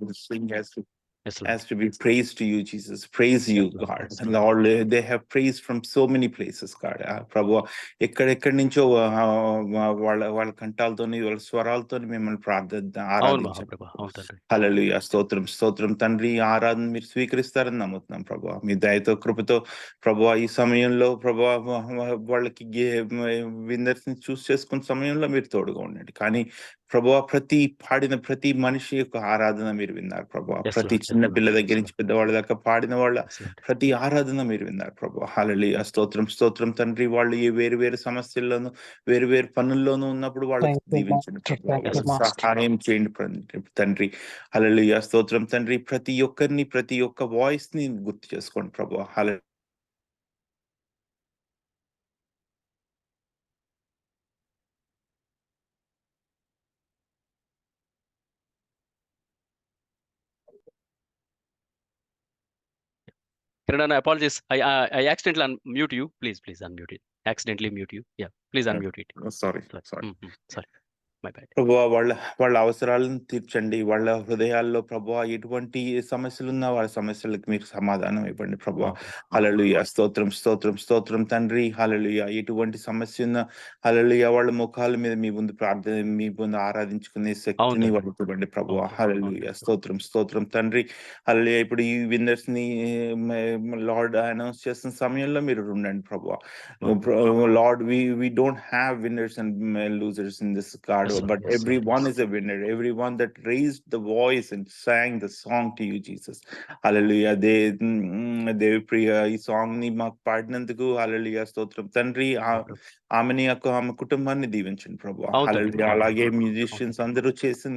Everything Yes, Lord. has to be praised to you, Jesus. Praise you, Yes, Lord. God. Yes, And Lord. Lord, they have praise from so many places, God. ప్రభు ఎక్కడెక్కడి నుంచో వాళ్ళ కంఠాలతోని వాళ్ళ స్వరాలతోని మిమ్మల్ని అవును ఆరాధించారు. మహాప్రభు. అవును తండ్రి. హల్లెలూయా. స్తోత్రం స్తోత్రం తండ్రి. ఈ ఆరాధన మీరు స్వీకరిస్తారని నమ్ముతున్నాం ప్రభు. మీ దయతో కృపతో ప్రభు ఈ సమయంలో ప్రభు వాళ్ళకి విన్నర్స్ ని చూస్ చేసుకున్న సమయంలో మీరు తోడుగా ఉండండి. కానీ ప్రభు పాడిన ప్రతి మనిషి యొక్క ఆరాధన మీరు విన్నారు ప్రభు. Yes, ప్రతి Lord. చిన్న Yes, పిల్ల Lord. దగ్గర నుంచి పెద్దవాళ్ళ దాకా పాడిన వాళ్ళ Yes, Lord. ప్రతి ఆరాధన మీరు విన్నారు ప్రభు. హల్లెలూయా. స్తోత్రం స్తోత్రం తండ్రి. వాళ్ళు ఈ వేరు వేరు సమస్యల్లోనూ వేరు వేరు పనుల్లోనూ ఉన్నప్పుడు వాళ్ళకి Thank you, దీవించండి Master. ప్రభు. Thank you, వాళ్ళకి Master. సహాయం చేయండి తండ్రి. హల్లెలూయా. స్తోత్రం తండ్రి. ప్రతి ఒక్కరిని ప్రతి ఒక్క వాయిస్ ని గుర్తు చేసుకోండి ప్రభు. హల్లెలూయా. Kiran, apologies. I accidentally unmute you. Please unmute it. Accidentally mute you. Yeah, please unmute it. Sorry. Sorry. My bad. ప్రభువా వాళ్ళ అవసరాలను తీర్చండి. వాళ్ళ హృదయాల్లో ప్రభువా ఎటువంటి సమస్యలున్నా వాళ్ళ సమస్యలకు మీరు సమాధానం ఇవ్వండి ప్రభువా. హల్లెలూయా. స్తోత్రం స్తోత్రం స్తోత్రం తండ్రి. హల్లెలూయా. ఎటువంటి సమస్య ఉన్నా హల్లెలూయా వాళ్ళ ముఖాల మీద మీ ముందు ఆరాధించుకునే శక్తిని వాళ్ళకి ఇవ్వండి ప్రభువా. హల్లెలూయా. స్తోత్రం స్తోత్రం తండ్రి. హల్లెలూయా. ఇప్పుడు ఈ విన్నర్స్ ని లార్డ్ అనౌన్స్ చేస్తున్న సమయంలో మీరు ఉండండి ప్రభువా. Lord we don't have winners and losers in this card, Yes, Lord. but Yes, everyone Lord. is a winner. Everyone that raised the voice and sang the song to you, Jesus. Hallelujah. Devipriya ఈ song ని మాకు పాడినందుకు హల్లెలూయా. స్తోత్రం తండ్రి. ఆమె కుటుంబాన్ని దీవించండి ప్రభు. హల్లెలూయా. అలాగే musicians అందరూ చేసిన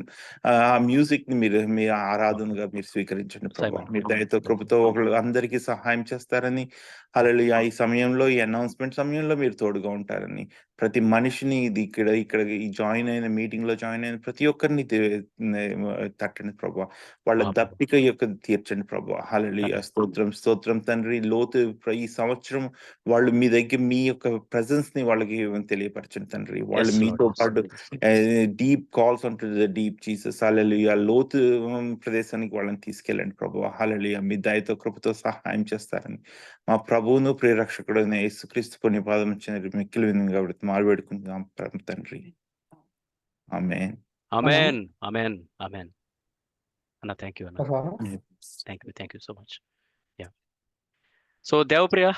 ఆ మ్యూజిక్ ని మీరు మీ ఆరాధనగా మీరు స్వీకరించండి ప్రభు. మీరు దయతో కృపతో అందరికీ సహాయం చేస్తారని హల్లెలూయా. ఈ సమయంలో ఈ అనౌన్స్మెంట్ సమయంలో మీరు తోడుగా ఉంటారని ప్రతి మనిషిని ఇది ఇక్కడ ఈ మీటింగ్ లో జాయిన్ అయిన ప్రతి ఒక్కరిని తట్టండి ప్రభు. వాళ్ళ దప్పిక యొక్క తీర్చండి ప్రభు. హల్లెలూయా. స్తోత్రం స్తోత్రం తండ్రి. లోతు ఈ సంవత్సరం వాళ్ళు మీ దగ్గర మీ యొక్క ప్రెజెన్స్ ని వాళ్ళకి తెలియపరచండి తండ్రి. వాళ్ళు మీతో పాటు డీప్ కాల్స్ అంటూ ద డీప్ జీసస్. హల్లెలూయా. లోతు ప్రదేశానికి వాళ్ళని తీసుకెళ్ళండి ప్రభు. హల్లెలూయా. మీ దయతో కృపతో సహాయం చేస్తారని మా ప్రభువును ప్రియరక్షకుడైన యేసుక్రీస్తు పుణ్యపాదం ఇచ్చిన మిక్కిలి విని కాబట్టి మాల్వేడుకుంటున్నాం తండ్రి. ఆమేన్. Amen. Amen. Amen. Anna, thank you, Anna. Thank you so much. Yeah. So Devapriya,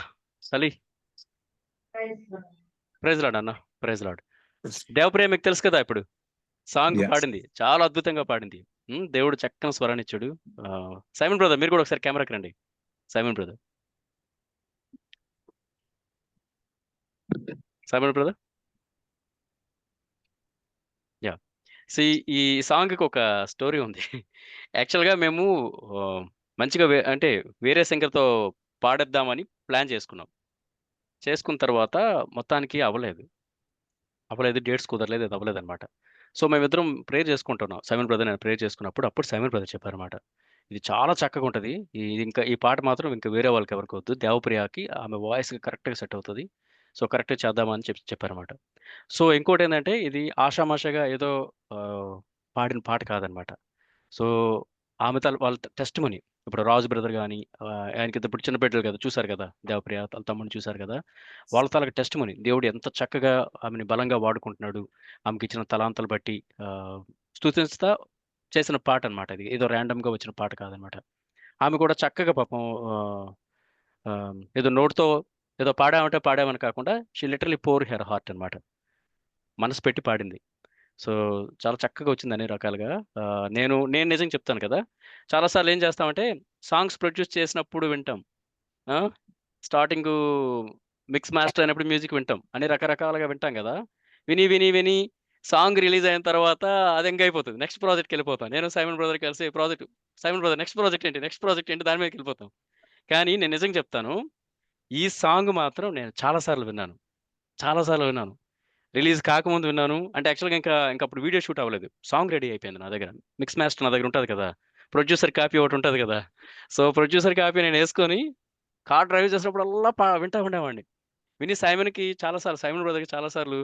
Sali. Praise Lord, Anna. Praise Lord. Devapriya మీకు తెలుసు కదా ఇప్పుడు సాంగ్ పాడింది, చాలా అద్భుతంగా పాడింది. దేవుడు చక్కని స్వరాన్ని ఇచ్చాడు. సైమన్ బ్రదర్ మీరు కూడా ఒకసారి కెమెరాకి రండి. Simon brother yeah. ఈ సాంగ్కి ఒక స్టోరీ ఉంది. యాక్చువల్గా మేము మంచిగా అంటే వేరే సింగర్తో పాడేద్దామని ప్లాన్ చేసుకున్న తర్వాత మొత్తానికి అవ్వలేదు, డేట్స్ కుదరలేదు, అది అవ్వలేదు అనమాట. సో మేమిద్దరం ప్రేయర్ చేసుకుంటున్నాం. సైమన్ బ్రదర్ నేను ప్రేయర్ చేసుకున్నప్పుడు అప్పుడు సైమన్ బ్రదర్ చెప్పారన్నమాట, ఇది చాలా చక్కగా ఉంటుంది, ఇంకా ఈ పాట మాత్రం ఇంకా వేరే వాళ్ళకి ఎవరికి వద్దు, దేవప్రియకి ఆమె వాయిస్కి కరెక్ట్గా సెట్ అవుతుంది, సో కరెక్ట్గా చేద్దామని చెప్పారన్నమాట. సో ఇంకోటి ఏంటంటే ఇది ఆషామాషగా ఏదో పాడిన పాట కాదనమాట. సో ఆమె వాళ్ళ టెస్ట్ మనీ, ఇప్పుడు రాజు బ్రదర్ కానీ ఆయనకి ఇప్పుడు చిన్న బిడ్డలు కదా చూశారు కదా, దేవప్రియ తన తమ్ముని చూశారు కదా, వాళ్ళ తలకి టెస్ట్ మనీ దేవుడు ఎంత చక్కగా ఆమెని బలంగా వాడుకుంటున్నాడు, ఆమెకి ఇచ్చిన తలాంతలు బట్టి స్తుతిస్తా చేసిన పాట అనమాట. ఇది ఏదో ర్యాండమ్గా వచ్చిన పాట కాదనమాట. ఆమె కూడా చక్కగా పాపం ఏదో నోటితో ఏదో పాడామని కాకుండా she literally pour her heart అనమాట, మనసు పెట్టి పాడింది. సో చాలా చక్కగా వచ్చింది అన్ని రకాలుగా. నేను నిజంగా చెప్తాను కదా, చాలాసార్లు ఏం చేస్తామంటే సాంగ్స్ ప్రొడ్యూస్ చేసినప్పుడు వింటాం, స్టార్టింగ్ మిక్స్ మాస్టర్ అయినప్పుడు మ్యూజిక్ వింటాం, అన్ని రకరకాలుగా వింటాం కదా. విని సాంగ్ రిలీజ్ అయిన తర్వాత అది అయిపోతుంది, నెక్స్ట్ ప్రాజెక్ట్కి వెళ్ళిపోతాం. నేను సైమన్ బ్రదర్ కలిసి సైమన్ బ్రదర్ నెక్స్ట్ ప్రాజెక్ట్ ఏంటి దాని మీదకి వెళ్ళిపోతాం. కానీ నేను నిజంగా చెప్తాను, ఈ సాంగ్ మాత్రం నేను చాలాసార్లు విన్నాను. రిలీజ్ కాకముందు విన్నాను, అంటే యాక్చువల్గా ఇంకా అప్పుడు వీడియో షూట్ అవ్వలేదు, సాంగ్ రెడీ అయిపోయింది నా దగ్గర, మిక్స్ మాస్టర్ నా దగ్గర ఉంటుంది కదా, ప్రొడ్యూసర్ కాపీ ఒకటి ఉంటుంది కదా. సో ప్రొడ్యూసర్ కాపీ నేను వేసుకొని కార్ డ్రైవ్ చేసినప్పుడల్లా వింటా ఉండేవాడిని. విని సైమన్ బ్రదర్కి చాలాసార్లు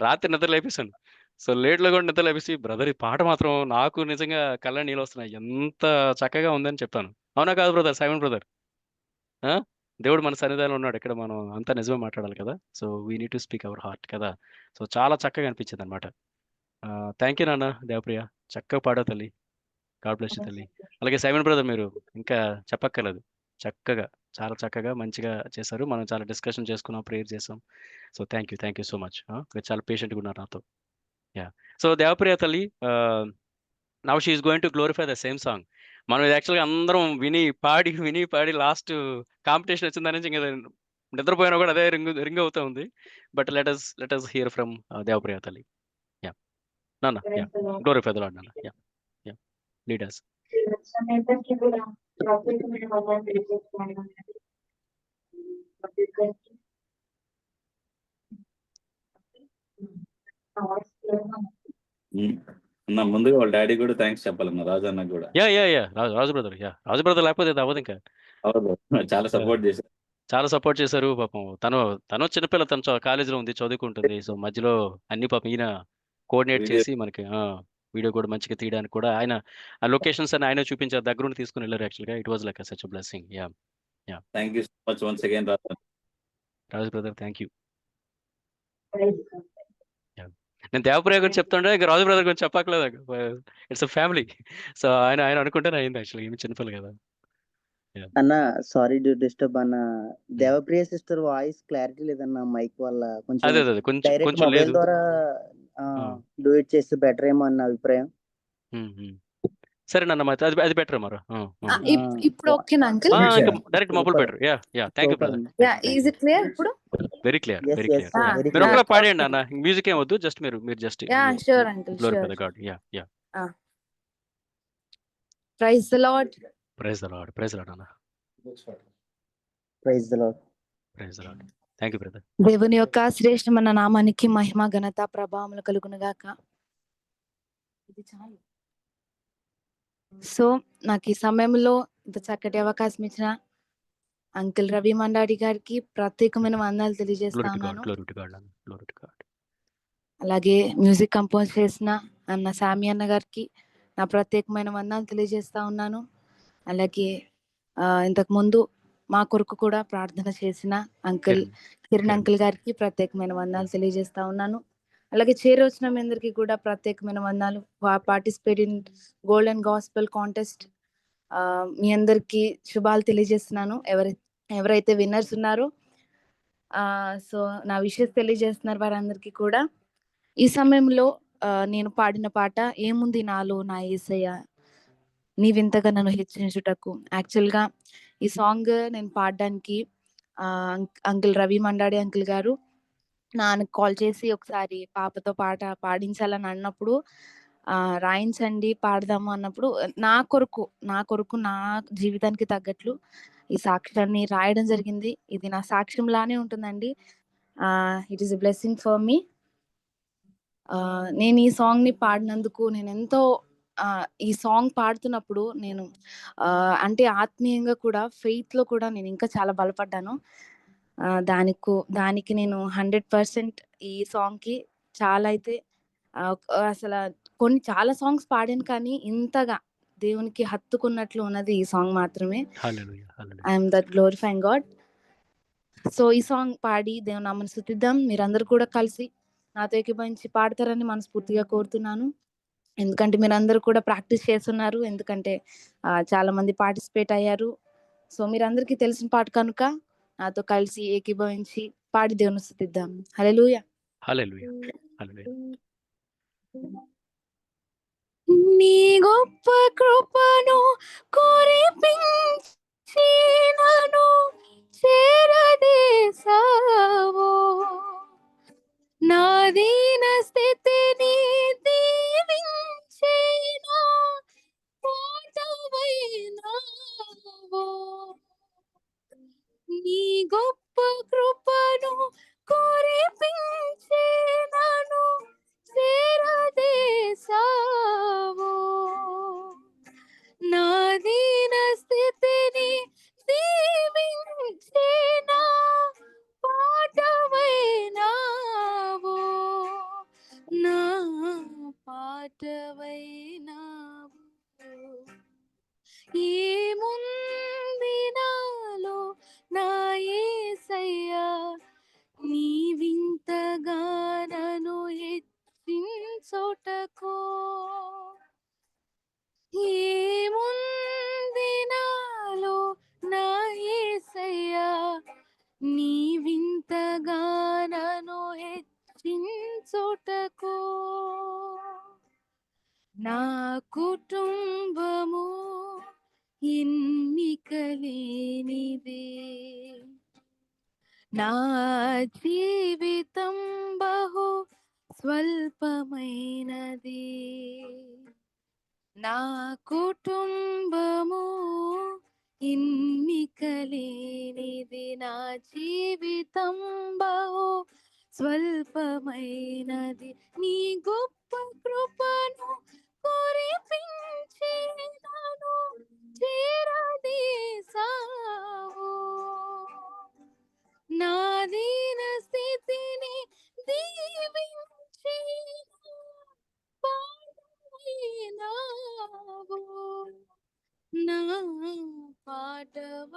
రాత్రి నిద్ర లేపేశాను, సో లేట్‌లో కూడా నిద్ర లెగిసి, "బ్రదర్ ఈ పాట మాత్రం నాకు నిజంగా కళ్ళ నీళ్ళొస్తున్నాయి. ఎంత చక్కగా ఉందని" చెప్పాను. అవునా కాదా బ్రదర్? Simon brother. ఆ! దేవుడు మన సన్నిధానంలో ఉన్నాడు. ఇక్కడ మనం అంతా నిజమే మాట్లాడాలి కదా! So, we need to speak our heart కదా! సో, చాలా చక్కగా అనిపించిందనమాట. థాంక్ యూ నాన్న దేవప్రియ. చక్కగా పాడావు తల్లి. గాడ్ బ్లెస్ యూ తల్లి. అలాగే సైమన్ బ్రదర్ మీరు ఇంకా చెప్పక్కర్లేదు. చక్కగా, చాలా చక్కగా, మంచిగా చేశారు. మనం చాలా డిస్కషన్ చేసుకున్నాం, ప్రేయర్ చేసాం. So, thank you so much. మీరు చాలా పేషెంట్‌గా ఉన్నారు నాతో. యాహ్! సో, దేవప్రియ తల్లి now she is going to glorify the same song. మనం ఇది యాక్చువల్‌గా అందరం విని, పాడి, విని, పాడి లాస్ట్ కాంపిటీషన్ వచ్చిన దాని నుంచి ఇంక నిద్రపోయినా కూడా అదే రింగ్ అవుతా ఉంది. But let us hear from Devapriya తల్లి. యాహ్! నాన్న యాహ్! గ్లోరిఫై ద లార్డ్ నాన్న. యాహ్! యాహ్! Lead us. అందరికీ కూడా ప్రత్యేకమైన వందనాలు తెలియజేస్తున్నాను. ప్రతి ఒక్కరికి నా వాయిస్ క్లియర్‌గా ఉందా? అన్న ముందుగా వాళ్ళ డాడీ కూడా థ్యాంక్స్ చెప్పాలన్న రాజు అన్నకు కూడా. యాహ్! రాజు బ్రదర్. రాజు బ్రదర్ లేకపోతే ఇది అవ్వదింక. అవును. చాలా సపోర్ట్ చేశారు. చాలా సపోర్ట్ చేశారు పాపం. తను చిన్నపిల్ల, తను కాలేజీలో ఉంది, చదువుకుంటుంది. సో, మధ్యలో అన్ని పాపం ఈయన కోఆర్డినేట్ వీడియో చేసి మనకి వీడియో కూడా మంచిగా తీయడానికి కూడా ఆయన ఆ లొకేషన్స్ అన్ని ఆయనే చూపించారు. దగ్గరుండి తీసుకొని వెళ్లారు యాక్చువల్‌గా. It was like such a blessing. Yeah! Thank you so much once again Raju. Raju brother thank you. Praise God. Yeah! నేను దేవప్రియ గురించి చెప్తుంటే ఇక రాజు బ్రదర్ గురించి చెప్పక్కర్లేదు. It's a family. సో, ఆయన ఆయన అనుకుంటేనే అయింది యాక్చువల్‌గా. ఈమె చిన్నపిల్ల కదా! యాహ్! అన్న సారీ టు డిస్టర్బ్ అన్న. దేవప్రియ సిస్టర్ వాయిస్ క్లారిటీ లేదన్న మైక్ వల్ల. కొంచెం అదే. కొంచెం డైరెక్ట్ కొంచెం మొబైల్ లేదు. ద్వారా ఆ! డూయట్ చేస్తే బెటర్ ఏమో అన్న అభిప్రాయం. సరే నాన్న మరి అది అది బెటర్ మరి. ఇప్పుడు ఓకేనా అంకుల్? ఇంకా direct mobile better. Thank you super brother. అన్న. ఈజ్ ఇట్ క్లియర్ ఇప్పుడు? Very clear. Yes very yes clear. Very మీరు క్లియర్. ఒకలా పాడేయండి అన్న. మ్యూజిక్ ఏం వద్దు. జస్ట్ మీరు just sure uncle, glorify sure. The God. Yeah! Praise the lord. Praise the lord. Praise the lord అన్న. Praise the lord. Praise the lord. Thank you brother. దేవుని యొక్క శ్రేష్టమైన నామానికి మహిమ, ఘనత, ప్రభావములు కలుగును గాక. ఇది చాలు. సో, నాకు ఈ సమయంలో ఇంత చక్కటి అవకాశం ఇచ్చిన అంకుల్ రవి మండాడి గారికి ప్రత్యేకమైన వందనాలు తెలియజేస్తా గ్లోరీ టు గాడ్. ఉన్నాను. గ్లోరీ టు గాడ్ అన్న. Glory to God. అలాగే మ్యూజిక్ కంపోజ్ చేసిన అన్న సామి అన్న గారికి నా ప్రత్యేకమైన వందనాలు తెలియజేస్తా ఉన్నాను. అలాగే ఇంతకు ముందు మా కొరకు కూడా ప్రార్థన చేసిన అంకుల్ కిరణ్ అంకుల్ గారికి ప్రత్యేకమైన వందనాలు తెలియజేస్తా ఉన్నాను. అలాగే చేరొచ్చిన మీ అందరికీ కూడా ప్రత్యేకమైన వందనాలు. Participate in golden gospel contest. మీ అందరికీ శుభాలు తెలియజేస్తున్నాను. ఎవరైతే విన్నర్స్ ఉన్నారో సో నా విషెస్ తెలియజేస్తున్నారు వారందరికీ కూడా. ఈ సమయంలో నేను పాడిన పాట ఏముంది నాలో నా యేసయ్య నీవింతగా నన్ను హెచ్చించుటకు. యాక్చువల్గా ఈ సాంగ్ నేను పాడడానికి అంకుల్ రవి మండాడి అంకుల్ గారు నాకు కాల్ చేసి ఒకసారి పాపతో పాట పాడించాలని అన్నప్పుడు రాయించండి పాడదాము అన్నప్పుడు నా కొరకు నా జీవితానికి తగ్గట్లు ఈ సాక్ష్యాన్ని రాయడం జరిగింది. ఇది నా సాక్ష్యం లానే ఉంటుందండి. It is a blessing for me. నేను ఈ సాంగ్ ని పాడినందుకు నేను ఎంతో ఈ సాంగ్ పాడుతున్నప్పుడు నేను అంటే ఆత్మీయంగా కూడా ఫెయిత్ లో కూడా నేను ఇంకా చాలా బలపడ్డాను. దానికి నేను 100% ఈ సాంగ్ కి చాలా అయితే అసలు కొన్ని చాలా సాంగ్స్ పాడాను కానీ ఇంతగా దేవునికి హత్తుకున్నట్లు ఉన్నది ఈ సాంగ్ మాత్రమే. I'm that glorifying God. So ఈ సాంగ్ పాడి దేవుని నామమును స్తుతిద్దాం. మీరందరూ కూడా కలిసి నాతో ఏకీభవించి పాడతారని మనస్ఫూర్తిగా కోరుతున్నాను. ఎందుకంటే మీరందరూ కూడా ప్రాక్టీస్ చేస్తున్నారు. ఎందుకంటే చాలా మంది పార్టిసిపేట్ అయ్యారు. సో మీరందరికీ తెలిసిన పాట కనుక నాతో కలిసి ఏకీభవించి పాడి దేవుని స్తుతిద్దాం. హల్లెలూయా. హల్లెలూయా. హల్లెలూయా. నీ గొప్ప కృపను కురిపించి నన్ను చేరదీసావు. నా దీన స్థితిని దీవించి నా పాటవైనావు. నీ గొప్ప కృపను కురిపించి నన్ను చేరదీసావు. ఏముంది నాలో నా యేసయ్యా, నీవింతగా నన్ను హెచ్చించుటకు. ఏముంది నాలో నా యేసయ్యా, నీవింతగా నన్ను హెచ్చించుటకు. నా కుటుంబము ఎన్నికలేనిదే, నా జీవితం బహు స్వల్పమైనది. నా కుటుంబము ఎన్నికలేనిది, నా జీవితం బహు స్వల్పమైనది. నీ గొప్ప కృపను కురిపించి నన్ను చేరదీసావు. నా దీన స్థితిని దీవించి పాడైనావు, నా పాటవైనావు.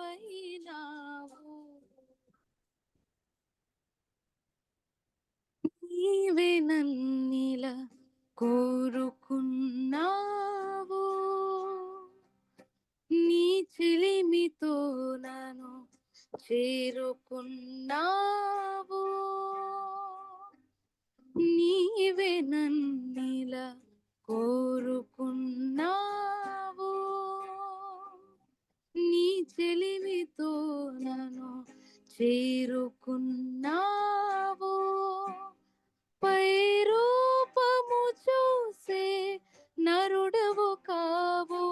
నీవే నన్నిలా కోరుకున్నావు, నీ చిలిమితో నన్ను చేరుకున్నావు. నీవే నన్నిలా కోరుకున్నావు, నీ చెలిమితో నన్ను చేరుకున్నావు. పై రూపము చూసే నరుడవు కావు,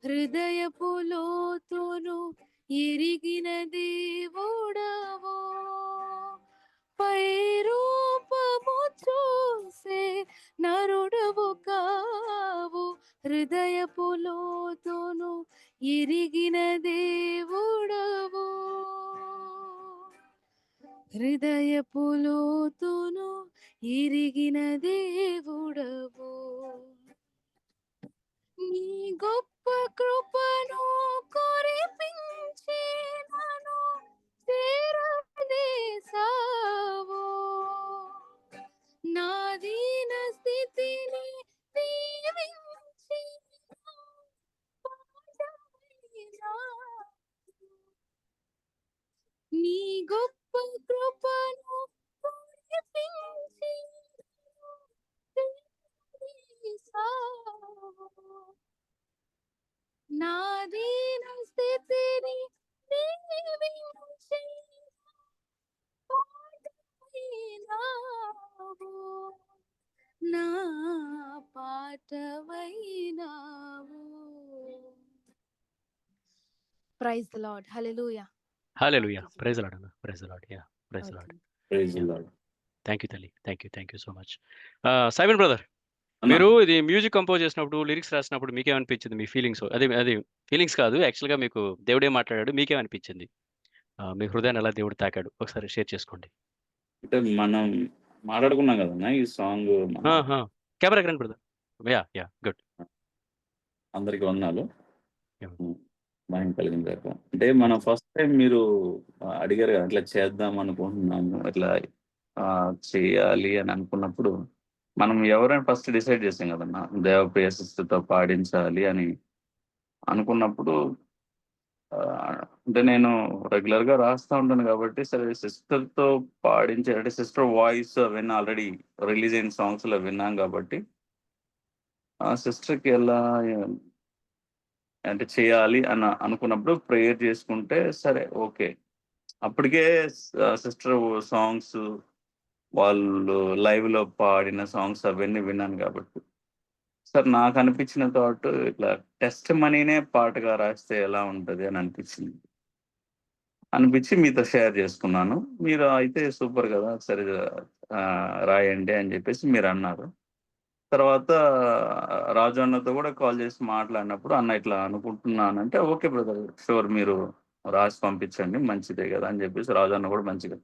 హృదయపు లోతును ఎరిగిన దేవుడవు. పై రూపము చూసే నరుడవు కావు, హృదయపు లోతును ఎరిగిన దేవుడవు. హృదయపు లోతును ఎరిగిన దేవుడవు. నీ గొప్ప కృపను కురిపించి నన్ను చేరదీసావు. నా దీన స్థితిని దీవించి పాడైనావు. నీ గొప్ప కృపను కురిపించి చేరదీసావు. నా దీన స్థితిని దీవించి పాడైనావు, నా పాటవైనావు. Praise the lord. Hallelujah. Hallelujah. Praise lord అన్న. Praise lord. Yeah praise lord. Praise lord. Thank you తల్లి. Thank you so much. Simon brother, అన్న, మీరు ఇది మ్యూజిక్ కంపోజ్ చేసినప్పుడు, లిరిక్స్ రాసినప్పుడు మీకేమనిపించింది? మీ ఫీలింగ్స్ అది ఫీలింగ్స్ కాదు, యాక్చువల్గా మీకు దేవుడే మాట్లాడాడు, మీకేమనిపించింది? మీ హృదయాన్ని ఎలా దేవుడు తాకాడు? ఒకసారి షేర్ చేసుకోండి. అంటే మనం మాట్లాడుకున్నాం కదన్నా ఈ సాంగ్. కెమెరా రండి బ్రదర్. Yeah good. అందరికి వందనాలు. Yeah. మహిమ కలిగిన గాక. అంటే మనం ఫస్ట్ టైం మీరు అడిగారు కదా, అట్లా చేద్దాం అనుకుంటున్నాము, అట్లా చేయాలి అని అనుకున్నప్పుడు మనం ఎవరైనా ఫస్ట్ డిసైడ్ చేసాం కదన్నా, దేవప్రియ సిస్టర్తో పాడించాలి అని అనుకున్నప్పుడు అంటే నేను రెగ్యులర్గా రాస్తూ ఉంటాను కాబట్టి, సరే సిస్టర్తో పాడించే, అంటే సిస్టర్ వాయిస్ విన్న ఆల్రెడీ రిలీజ్ అయిన సాంగ్స్లో విన్నాం కాబట్టి ఆ సిస్టర్కి ఎలా అంటే చేయాలి అని అనుకున్నప్పుడు ప్రేయర్ చేసుకుంటే సరే ఓకే. అప్పటికే సిస్టర్ సాంగ్స్ వాళ్ళు లైవ్లో పాడిన సాంగ్స్ అవన్నీ విన్నాను కాబట్టి, సార్ నాకు అనిపించిన థాట్ ఇట్లా టెస్ట్ మనీనే పాటగా రాస్తే ఎలా ఉంటుంది అని అనిపించి మీతో షేర్ చేసుకున్నాను. మీరు అయితే సూపర్ కదా, సరే రాయండి అని చెప్పేసి మీరు అన్నారు. తర్వాత రాజు అన్నతో కూడా కాల్ చేసి మాట్లాడినప్పుడు, అన్న ఇట్లా అనుకుంటున్నానంటే, ఓకే బ్రదర్ షూర్ మీరు రాసి పంపించండి, మంచిదే కదా అని చెప్పేసి రాజు అన్న కూడా మంచిగా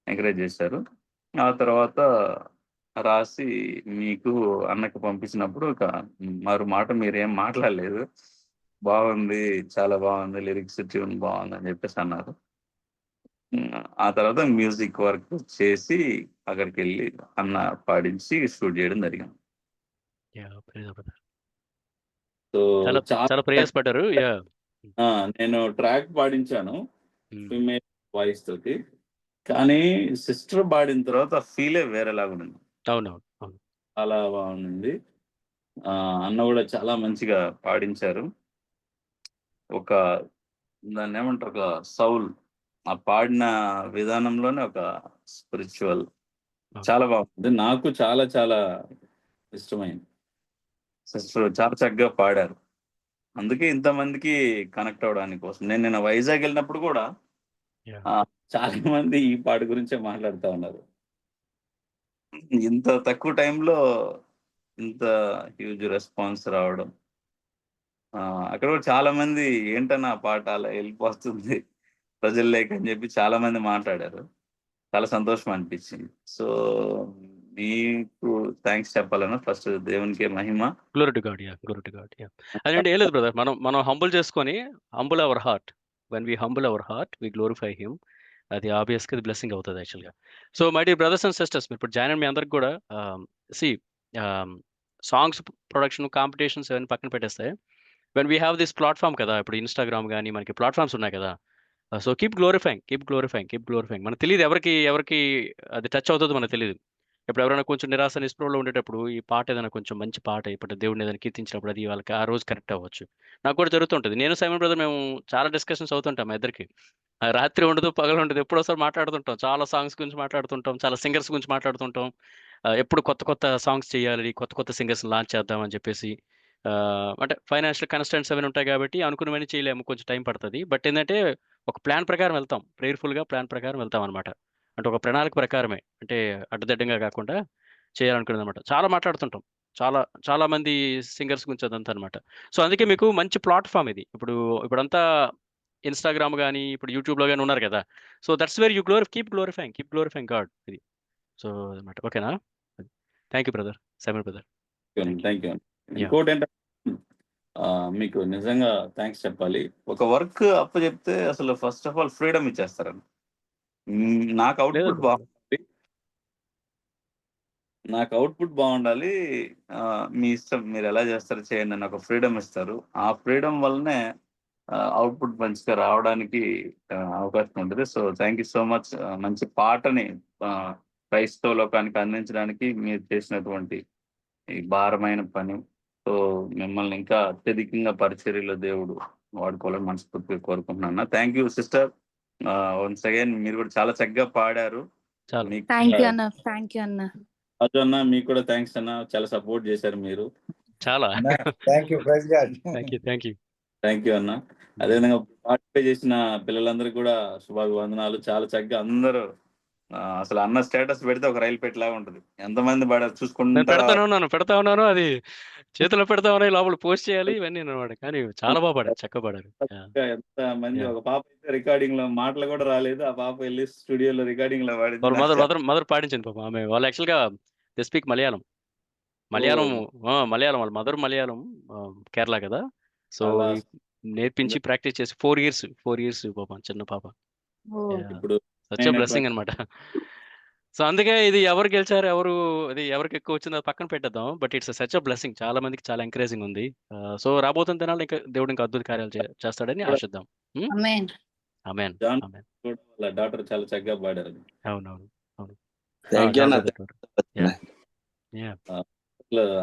ఎంకరేజ్ చేశారు. ఆ తర్వాత రాసి మీకు అన్నకి పంపించినప్పుడు మరో మాట మీరేం మాట్లాడలేదు, బాగుంది, చాలా బాగుంది, లిరిక్స్ ట్యూన్ బాగుంది అని చెప్పేసి అన్నారు. ఆ తర్వాత మ్యూజిక్ వర్క్ చేసి అక్కడికి వెళ్ళి అన్న పాడించి షూట్ చేయడం జరిగింది. సో చాలా చాలా ప్రయాసపడ్డారు. యా నేను ట్రాక్ పాడించాను ఫీమేల్ వాయిస్ తోటి, కానీ సిస్టర్ పాడిన తర్వాత ఫీలే వేరేలాగా ఉంది. అవునవును. చాలా బాగుంది. అన్న కూడా చాలా మంచిగా పాడించారు. ఒక దాన్ని ఏమంటారు, ఒక సౌల్ ఆ పాడిన విధానంలోనే ఒక స్పిరిచువల్ చాలా బాగుంది. నాకు చాలా చాలా ఇష్టమైంది. సిస్టర్ చాలా చక్కగా పాడారు. అందుకే ఇంతమందికి కనెక్ట్ అవడానికి కోసం నేను నిన్న వైజాగ్ వెళ్ళినప్పుడు కూడా చాలా మంది ఈ పాట గురించే మాట్లాడుతూ ఉన్నారు. ఇంత తక్కువ టైంలో ఇంత హ్యూజ్ రెస్పాన్స్ రావడం, అక్కడ కూడా చాలా మంది ఏంటన్నా ఆ పాట అలా వెళ్ళిపోతుంది ప్రజలు లేక అని చెప్పి చాలా మంది మాట్లాడారు. చాలా సంతోషం అనిపించింది. సో మీకు థ్యాంక్స్ చెప్పాలన్నా ఫస్ట్ దేవునికే మహిమ. Glory to God. అదేంటి ఏం లేదు బ్రదర్, మనం హంబుల్ చేసుకొని humble our heart. When we humble our heart we glorify him. అది ఆబ్వియస్గా అది బ్లెస్సింగ్ అవుతుంది యాక్చువల్గా. So my dear brothers and sisters, ఇప్పుడు జాయిన్ అయిన మీ అందరికి కూడా సి సాంగ్స్ ప్రొడక్షన్ కాంపిటీషన్స్ అవన్నీ పక్కన పెట్టేస్తే when we have this platform కదా, ఇప్పుడు ఇన్స్టాగ్రామ్ కానీ మనకి ప్లాట్ఫామ్స్ ఉన్నాయి కదా. So keep glorifying. మనకు తెలియదు ఎవరికి అది టచ్ అవుతుందో మనకు తెలియదు. ఇప్పుడు ఎవరైనా కొంచెం నిరాశ నిస్పృహలో ఉండేటప్పుడు ఈ పాట ఏదైనా కొంచెం మంచి పాట ఇప్పుడు దేవుడిని ఏదైనా కీర్తించినప్పుడు అది వాళ్ళకి ఆ రోజు కరెక్ట్ అవ్వచ్చు. నాకు కూడా జరుగుతుంటుంది. నేను సైమన్ బ్రదర్ మేము చాలా డిస్కషన్స్ అవుతుంటాం మా ఇద్దరికి. రాత్రి ఉండదు పగలు ఉండదు, ఎప్పుడోసారి మాట్లాడుతుంటాం, చాలా సాంగ్స్ గురించి మాట్లాడుతుంటాం, చాలా సింగర్స్ గురించి మాట్లాడుతుంటాం. ఎప్పుడు కొత్త సాంగ్స్ చేయాలి, కొత్త సింగర్స్ లాంచ్ చేద్దాం అని చెప్పేసి. అంటే ఫైనాన్షియల్ కన్స్టెంట్స్ అవన్నీ ఉంటాయి కాబట్టి అనుకున్నవన్నీ చేయలేము, కొంచెం టైం పడుతుంది. బట్ ఏంటంటే ఒక ప్లాన్ ప్రకారం వెళ్తాం, ప్రేయర్ఫుల్గా ప్లాన్ ప్రకారం వెళ్తాం అనమాట. అంటే ఒక ప్రణాళిక ప్రకారమే, అంటే అడ్డదిడ్డంగా కాకుండా చేయాలనుకునేది అనమాట. చాలా మాట్లాడుతుంటాం, చాలా మంది సింగర్స్ గురించి అదంతా అనమాట. సో అందుకే మీకు మంచి ప్లాట్ఫామ్ ఇది. ఇప్పుడంతా ఇన్స్టాగ్రామ్ కానీ ఇప్పుడు యూట్యూబ్లో కానీ ఉన్నారు కదా. So that's where you keep glorifying God. ఇది సో అనమాట. ఓకేనా? Thank you brother, Simon brother. Thank you. ఇంకోటి ఏంటంటే మీకు నిజంగా థ్యాంక్స్ చెప్పాలి. ఒక వర్క్ అప్పచెప్తే అసలు ఫస్ట్ ఆఫ్ ఆల్ ఫ్రీడమ్ ఇచ్చేస్తారండి. నాకు అవుట్పుట్ బాగుండాలి, మీ ఇష్టం, మీరు ఎలా చేస్తారో చేయండి అని ఒక ఫ్రీడమ్ ఇస్తారు. ఆ ఫ్రీడమ్ వల్లనే అవుట్పుట్ మంచిగా రావడానికి అవకాశం ఉంటుంది. So thank you so much. మంచి పాటని క్రైస్తవ లోకానికి అందించడానికి మీరు చేసినటువంటి ఈ భారమైన పని. సో మిమ్మల్ని ఇంకా అత్యధికంగా పరిచర్యలో దేవుడు వాడుకోవాలని మనస్ఫూర్తిగా కోరుకుంటున్నాను. Thank you sister. Once again మీరు కూడా చాలా చక్కగా పాడారు. థ్యాంక్ యూ అన్న. రాజు అన్న మీకు కూడా థ్యాంక్స్ అన్న, చాలా సపోర్ట్ చేశారు మీరు. చాలా థ్యాంక్ యూ అన్న. అదేవిధంగా పార్టిసిపేట్ చేసిన పిల్లలందరికీ కూడా శుభాభివందనాలు. చాలా చక్కగా అందరూ అసలు అన్న స్టేటస్ పెడితే ఒక రైలు పెట్టేలాగా ఉంటుంది. ఎంతమంది పడారు చూసుకుంటా పెడతా ఉన్నాను, అది చేతిలో పెడతా ఉన్నాయి, లోపల పోస్ట్ చేయాలి ఇవన్నీ అనమాట. కానీ చాలా బాగా పాడారు, చక్కగా పాడారు. ఎంత మంది. ఒక పాప అయితే రికార్డింగ్ లో మాటలు కూడా రాలేదు, ఆ పాప వెళ్ళి స్టూడియోలో రికార్డింగ్ లో పాడింది. మదర్ పాడించింది పాప. ఆమె వాళ్ళు యాక్చువల్ గా దే స్పీక్ మలయాళం. వాళ్ళ మదర్ మలయాళం, కేరళ కదా. సో నేర్పించి ప్రాక్టీస్ చేసి 4 years పాప, చిన్న పాప. ఇప్పుడు సచ్ బ్లెస్సింగ్ అనమాట. సో అందుకే ఇది ఎవరు గెలిచారు, ఎవరికి ఎక్కువ వచ్చిందో పక్కన పెట్టేద్దాం. బట్ ఇట్స్ సచ్ బ్లెస్సింగ్, చాలా మందికి చాలా ఎంకరేజింగ్ ఉంది. సో రాబోతున్న దినాల్లో ఇంకా దేవుడు ఇంకా అద్భుత కార్యాలు చేస్తాడని ఆశిద్దాం. ఆమేన్. వాళ్ళ డాక్టర్ చాలా చక్కగా పాడారు. అవునవును.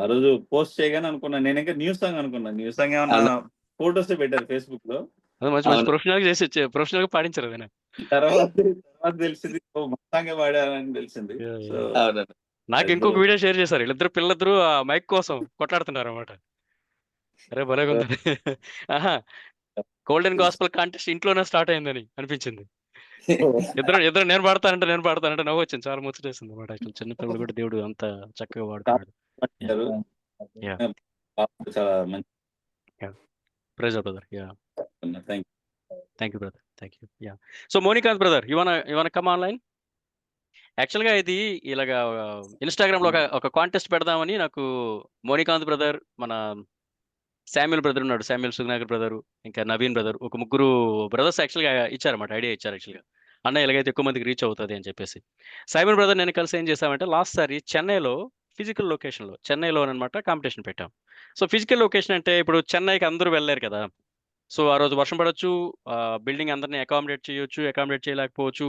ఆ రోజు పోస్ట్ చేయగానే అనుకున్నా, నేను ఇంకా న్యూస్ సాంగ్ అనుకున్నా. న్యూస్ సాంగ్ ఏమన్నా ఫోటోస్ పెట్టారు ఫేస్బుక్ లో. మంచి ప్రొఫెషనల్ గా పాడించారు. తర్వాత తెలిసింది మొత్తంగా పాడారని తెలిసింది. నాకు ఇంకొక వీడియో షేర్ చేశారు, పిల్లలిద్దరు ఆ మైక్ కోసం కొట్లాడుతున్నారు అనమాట. అరే భలే ఉంది. గోల్డెన్ గాస్పల్ కాంటెస్ట్ ఇంట్లోనే స్టార్ట్ అయిందని అనిపించింది. ఇద్దరు నేను పాడతానంటే నవ్వు వచ్చింది, చాలా ముచ్చటేసింది అనమాట. చిన్న పిల్లలు కూడా దేవుడు అంత చక్కగా వాడుతున్నాడు. చాలా మంచి. Praise brother. Thank you brother. So Monikanth brother, you want come online? యాక్చువల్గా ఇది ఇలాగా ఇన్స్టాగ్రామ్ లో ఒక కాంటెస్ట్ పెడదామని నాకు మోనికాంత్ బ్రదర్, మన శామ్యుల్ బ్రదర్ ఉన్నాడు, శామ్యుల్ సుగ్నాకర్ బ్రదరు, ఇంకా నవీన్ బ్రదర్, ఒక ముగ్గురు బ్రదర్స్ యాక్చువల్గా ఇచ్చారన్నమాట, ఐడియా ఇచ్చారు యాక్చువల్గా, అన్న ఇలాగైతే ఎక్కువ మందికి రీచ్ అవుతుంది అని చెప్పేసి. సైమన్ బ్రదర్ నేను కలిసి ఏం చేసామంటే లాస్ట్ సారి చెన్నైలో ఫిజికల్ లొకేషన్లో, చెన్నైలో అనమాట కాంపిటీషన్ పెట్టాం. సో ఫిజికల్ లొకేషన్ అంటే ఇప్పుడు చెన్నైకి అందరూ వెళ్ళలేరు కదా, సో ఆ రోజు వర్షం పడవచ్చు, బిల్డింగ్ అందరినీ అకామిడేట్ చేయొచ్చు, అకామిడేట్ చేయలేకపోవచ్చు,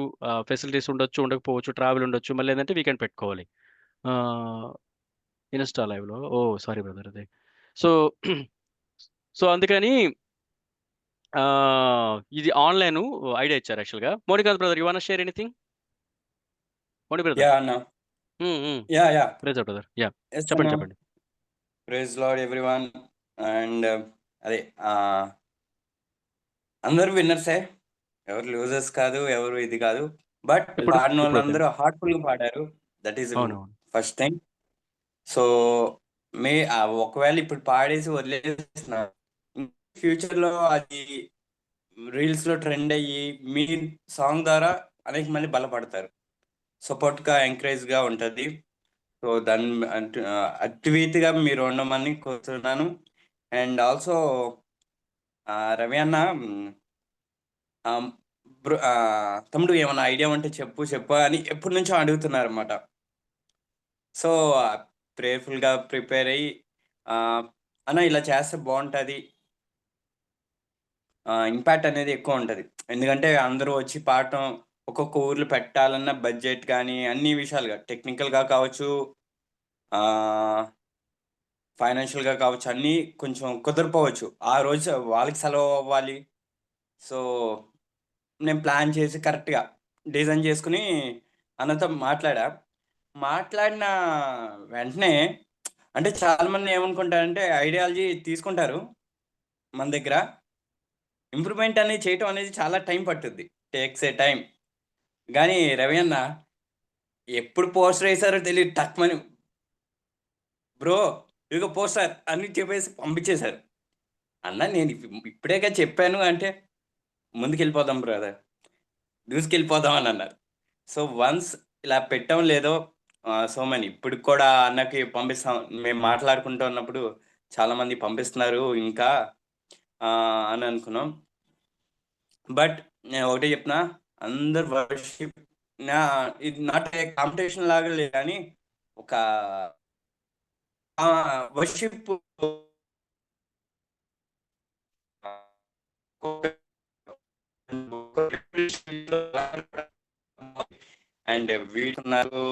ఫెసిలిటీస్ ఉండొచ్చు, ఉండకపోవచ్చు, ట్రావెల్ ఉండొచ్చు, మళ్ళీ ఏంటంటే వీకెండ్ పెట్టుకోవాలి ఇన్స్టా లైవ్లో. ఓ సారీ బ్రదర్ అదే. సో సో అందుకని ఇది ఆన్లైన్ ఐడియా ఇచ్చారు యాక్చువల్గా. Monikanth brother, you want share anything? Moni brother. Yeah, Anna. Yeah. Praise brother. Yeah Yes, చెప్పండి Anna. చెప్పండి. Praise Lord, everyone. And అదే అందరూ విన్నర్సే, ఎవరు లూజర్స్ కాదు, ఎవరు ఇది కాదు. బట్ ఇప్పుడు పాడిన ఇప్పుడు వాళ్ళందరూ హార్ట్ఫుల్ గా పాడారు. దట్ ఈస్ అవును ఫస్ట్ థింగ్. సో ఒకవేళ ఇప్పుడు పాడేసి వదిలేస్తున్నారు, ఫ్యూచర్ లో అది రీల్స్ లో ట్రెండ్ అయ్యి మీ సాంగ్ ద్వారా అనేక మంది బలపడతారు, సపోర్ట్ గా ఎంకరేజ్ గా ఉంటది. సో దాన్ని అద్వితీయంగా మీరు ఉండమని కోరుతున్నాను. అండ్ ఆల్సో రవి అన్న, తమ్ముడు ఏమన్నా ఐడియా ఉంటే చెప్పు అని ఎప్పటి నుంచో అడుగుతున్నారు అన్నమాట. సో ప్రేయర్ఫుల్ గా ప్రిపేర్ అయ్యి అన్న ఇలా చేస్తే బాగుంటుంది, ఇంపాక్ట్ అనేది ఎక్కువ ఉంటుంది. ఎందుకంటే అందరూ వచ్చి పాడటం, ఒక్కొక్క ఊర్లో పెట్టాలన్న బడ్జెట్ కానీ అన్ని విషయాలుగా, టెక్నికల్గా కావచ్చు, ఫైనాన్షియల్గా కావచ్చు, అన్నీ కొంచెం కుదరపోవచ్చు. ఆ రోజు వాళ్ళకి సెలవు అవ్వాలి. సో నేను ప్లాన్ చేసి కరెక్ట్గా డిజైన్ చేసుకుని అన్నతో మాట్లాడిన వెంటనే, అంటే చాలామంది ఏమనుకుంటారంటే ఐడియాలజీ తీసుకుంటారు మన దగ్గర, ఇంప్రూవ్మెంట్ అనేది చేయటం అనేది చాలా టైం పట్టుద్ది, టేక్స్ ఏ టైం. కానీ రవి అన్న ఎప్పుడు పోస్టర్ వేసారో తెలియదు, టక్మని బ్రో ఇక పోస్టర్ అని చెప్పేసి పంపించేశారు. అన్న నేను ఇప్పుడేగా చెప్పాను అంటే, ముందుకెళ్ళిపోదాం బ్రదర్, దూసుకెళ్ళిపోదాం అని అన్నారు. సో వన్స్ ఇలా పెట్టాం లేదో, సో మనీ ఇప్పుడు కూడా అన్నకి పంపిస్తాం. మేము మాట్లాడుకుంటూ ఉన్నప్పుడు చాలామంది పంపిస్తున్నారు ఇంకా అని అనుకున్నాం. బట్ నేను ఒకటే చెప్తున్నా, అందరు వర్షిప్ ఇది నాట్ ఏ కాంపిటీషన్ లాగా లేదు, కానీ ఒక వర్షిప్ అండ్ వీళ్ళు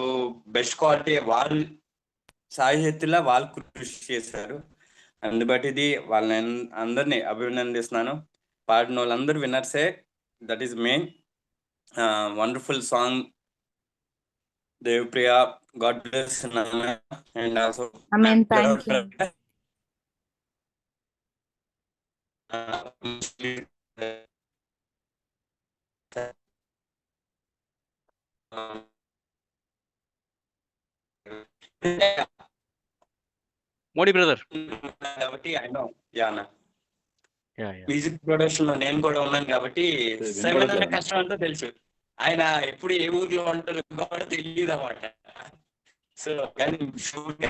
బెస్ట్ క్వాలిటీ వాళ్ళు సాయశక్తిలా వాళ్ళు కృషి చేశారు. అందుబట్టి ఇది వాళ్ళని అందరినీ అభినందిస్తున్నాను. పాడిన వాళ్ళందరూ విన్నర్సే, that is main. Wonderful song Devapriya, God bless. And also amen. Thank you. Modi brother. కాబట్టి యానా యా మ్యూజిక్ ప్రొడక్షన్ లో నేను కూడా ఉన్నాను కాబట్టి సెవెన్ అనే కష్టం అంతా తెలుసు. ఆయన ఎప్పుడు ఏ ఊర్లో ఉంటారు కూడా తెలియదు అన్నమాట. సో కానీ షూట్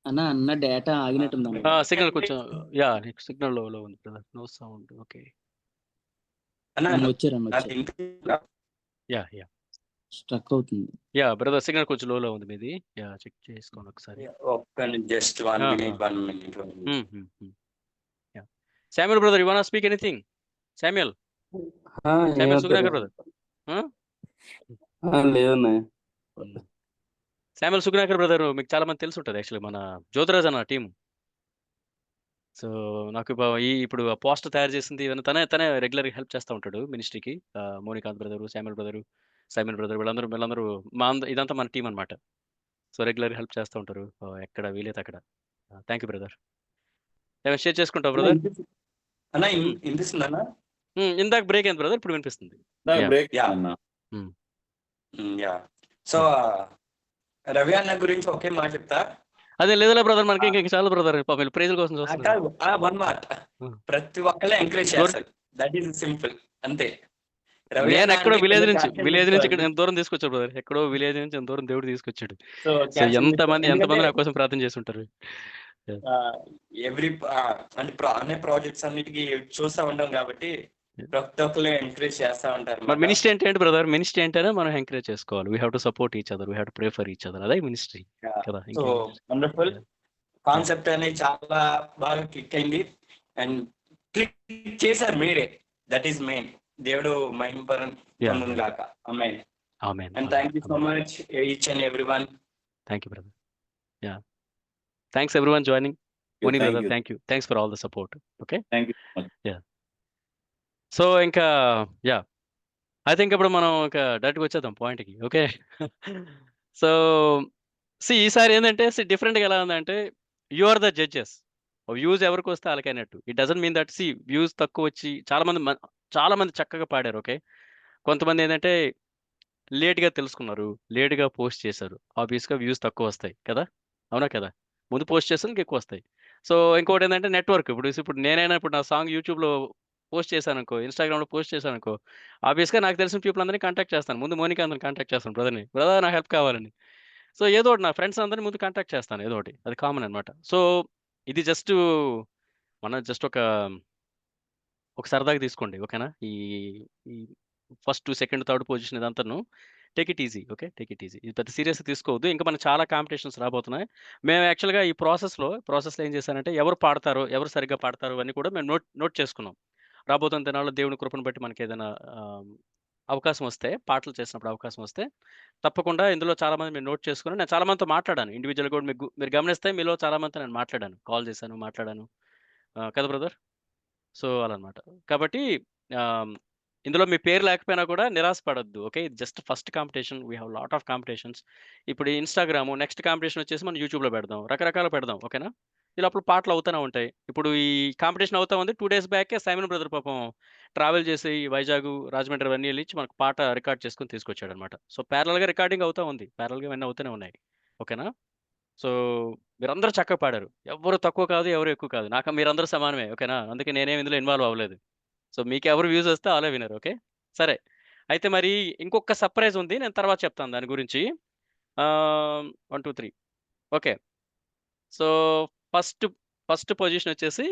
అన్న డేటా ఆగినట్టుంది. సిగ్నల్ కొంచెం సిగ్నల్ లో ఉంది బ్రదర్, నో సౌండ్. ఓకే వచ్చారు. యా స్ట్రక్ అవుతుంది. యా బ్రదర్, సిగ్నల్ కొంచెం లోలో ఉంది మీది. యా చెక్ చేసుకోండి ఒకసారి. Just 1 minute. Yeah Samuel brother, you want speak anything? Samuel Sugnakar brother. లేదన్నా. శామ్యుల్ సుగ్నాకర్ బ్రదర్ మీకు చాలా మంది తెలిసి ఉంటుంది యాక్చువల్లీ, మన జ్యోతిరాజ్ అన్న టీం. సో నాకు ఇప్పుడు పోస్టర్ తయారు చేసింది ఇవన్నీ తనే రెగ్యులర్గా హెల్ప్ చేస్తూ ఉంటాడు మినిస్ట్రీకి. Monikanth brother, Samuel brother, Simon brother, వీళ్ళందరూ ఇదంతా మన టీం అనమాట. సో రెగ్యులర్గా హెల్ప్ చేస్తూ ఉంటారు ఎక్కడ వీలైతే అక్కడ. Thank you brother. ఏమైనా షేర్ చేసుకుంటావు బ్రదర్? ఇందాక బ్రేక్ అయింది బ్రదర్, ఇప్పుడు వినిపిస్తుంది. సో రవి అన్న గురించి ఒకే మాట చెప్తా. అదే లేదులే బ్రదర్, మనకి ఇంకా చాలా బ్రదర్ ప్రైజుల కోసం చూస్తున్నారు. వన్ మాట, ప్రతి ఒక్కళ్ళే ఎంకరేజ్ చేస్తారు, దట్ ఈస్ సింపుల్ అంతే. రవి నేను అన్న ఎక్కడో అంటే విలేజ్ కింద నుంచి క్యాప్షన్ విలేజ్ నుంచి ఇక్కడ పెట్టుకోవాలి. ఎంత దూరం తీసుకొచ్చాడు బ్రదర్. ఎక్కడో విలేజ్ నుంచి ఎంత దూరం దేవుడు తీసుకొచ్చాడు. సో సో క్యాప్షన్ ఎంతమంది ఎందుకంటే నా కోసం ప్రార్థన చేసి ఉంటారు. ఎవ్రీ అంటే అన్ని ప్రాజెక్ట్స్ అన్నిటికీ చూస్తూ ఉంటాం కాబట్టి ప్రతి ఒక్కరు ఎంకరేజ్ చేస్తూ ఉంటారు మరి మినిస్ట్రీ అంటే ఏంటి బ్రదర్? మినిస్ట్రీ అంటేనే మనం ఎంకరేజ్ చేసుకోవాలి. We have to support each other, we have to pray for each other. అదే మినిస్ట్రీ కదా. సో వండర్ఫుల్ కాన్సెప్ట్ అనేది చాలా బాగా క్లిక్ అయింది అండ్ క్లిక్ చేశారు మీరే. That is main. దేవుడు మహిమపరం పొందును గాక. Amen. Amen. And thank you so much each and everyone. Thank you brother. Yeah thanks everyone joining. Muni Thank brother you. Thank you. Thanks for all the support. Okay. Thank you so much. So ఇంకా I think ఇప్పుడు మనం ఒక డైరెక్ట్గా వచ్చేద్దాం పాయింట్కి. Okay. So ఈసారి ఏంటంటే డిఫరెంట్గా ఎలా ఉందంటే you are the judges. Views ఎవరికి వస్తే వాళ్ళకైనట్టు. It doesn't mean that views తక్కువ వచ్చి చాలా మంది చక్కగా పాడారు. ఓకే. కొంతమంది ఏంటంటే లేట్గా తెలుసుకున్నారు, లేట్గా పోస్ట్ చేశారు. ఆబ్వియస్గా వ్యూస్ తక్కువ వస్తాయి కదా. అవునా కదా. ముందు పోస్ట్ చేస్తే ఇంకెక్కువ వస్తాయి. సో ఇంకోటి ఏంటంటే నెట్వర్క్. ఇప్పుడు నేనైనా ఇప్పుడు నా సాంగ్ యూట్యూబ్లో పోస్ట్ చేశాను అనుకో, ఇన్స్టాగ్రామ్లో పోస్ట్ చేశాను అనుకో, ఆబ్వియస్గా నాకు తెలిసిన పీపుల్ అందరినీ కాంటాక్ట్ చేస్తాను. ముందు మోనికా అందరిని కాంటాక్ట్ చేస్తాను, బ్రదర్ నాకు హెల్ప్ కావాలని. సో ఏదో ఒకటి నా ఫ్రెండ్స్ అందరినీ ముందు కాంటాక్ట్ చేస్తాను, ఏదో ఒకటి. అది కామన్ అనమాట. సో ఇది జస్ట్ ఒక సరదాగా తీసుకోండి. ఓకేనా. ఈ ఫస్ట్, సెకండ్, థర్డ్ పొజిషన్ ఇదంతాను take it easy. Okay. Take it easy. ఇది పెద్ద సీరియస్గా తీసుకోవద్దు. ఇంకా మనకు చాలా కాంపిటీషన్స్ రాబోతున్నాయి. మేము యాక్చువల్గా ఈ ప్రాసెస్లో ఏం చేశానంటే ఎవరు పాడతారో, ఎవరు సరిగ్గా పాడతారో అన్నీ కూడా మేము నోట్ చేసుకున్నాం. రాబోతున్న దినాల్లో దేవుని కృపను బట్టి మనకి ఏదైనా అవకాశం వస్తే, పాటలు చేసినప్పుడు అవకాశం వస్తే తప్పకుండా ఇందులో చాలామంది మీరు నోట్ చేసుకుని, నేను చాలామందితో మాట్లాడాను. ఇండివిజువల్గా కూడా మీరు గమనిస్తే మీలో చాలామందితో నేను మాట్లాడాను, కాల్ చేశాను, మాట్లాడాను కదా బ్రదర్. సో అలా అనమాట. కాబట్టి ఇందులో మీ పేరు లేకపోయినా కూడా నిరాశపడద్దు. ఓకే. ఇది just first competition. We have lot of competitions. ఇప్పుడు ఇన్స్టాగ్రామ్, నెక్స్ట్ కాంపిటీషన్ వచ్చేసి మనం యూట్యూబ్లో పెడదాం, రకరకాలు పెడదాం. ఓకేనా. ఇలా అప్పుడు పాటలు అవుతూనే ఉంటాయి. ఇప్పుడు ఈ కాంపిటీషన్ అవుతా ఉంది. 2 days బ్యాకే సైమన్ బ్రదర్ పాపం ట్రావెల్ చేసి వైజాగ్, రాజమండ్రి అవన్నీ వెళ్ళి మనకు పాట రికార్డ్ చేసుకుని తీసుకొచ్చాడు అనమాట. సో ప్యారల్గా రికార్డింగ్ అవుతా ఉంది, ప్యారల్గా ఇవన్నీ అవుతూనే ఉన్నాయి. ఓకేనా. సో మీరందరూ చక్కగా పాడారు. ఎవరు తక్కువ కాదు, ఎవరు ఎక్కువ కాదు. మీరందరూ సమానమే. ఓకేనా. అందుకే నేనేం ఇందులో ఇన్వాల్వ్ అవ్వలేదు. సో మీకు ఎవరు వ్యూస్ వస్తే వాళ్ళే వినరు. ఓకే. సరే. అయితే మరి ఇంకొక సర్ప్రైజ్ ఉంది, నేను తర్వాత చెప్తాను దాని గురించి. 1 2 3 ఓకే. సో ఫస్ట్ పొజిషన్ వచ్చేసి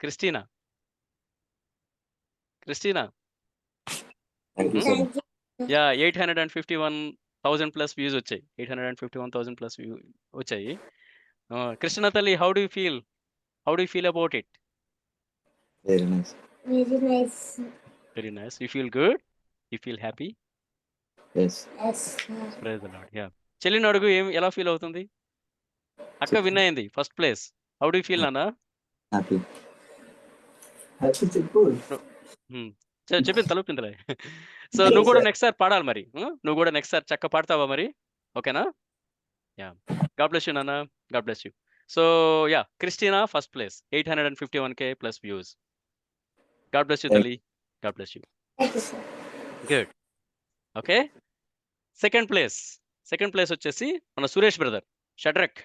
క్రిస్టీనా. యా 851,000 ప్లస్ వ్యూస్ వచ్చాయి. 851,000 ప్లస్ వ్యూ వచ్చాయి. క్రిస్టీనా తల్లి, how do you feel about it? Very nice. Very nice. You feel good? You feel happy? Yes. Praise the Lord. Yeah చెల్లిని అడుగు, ఎలా feel అవుతుంది? అక్క win అయింది, first place. How do you feel నాన్న? Happy. Happy చెప్పు. చెప్పింది తలుపుతుందిలే. So నువ్వు కూడా నెక్స్ట్ సారి పాడాలి మరి. నువ్వు కూడా నెక్స్ట్ సారి చక్క పాడతావా మరి? ఓకేనా. యా గాడ్ బ్లెస్ యూ నాన్న. God bless you. So yeah Christina first place, 851K plus views. God bless you తల్లి. God bless you. Good. Okay. Second place వచ్చేసి మన Suresh brother, Shadrach.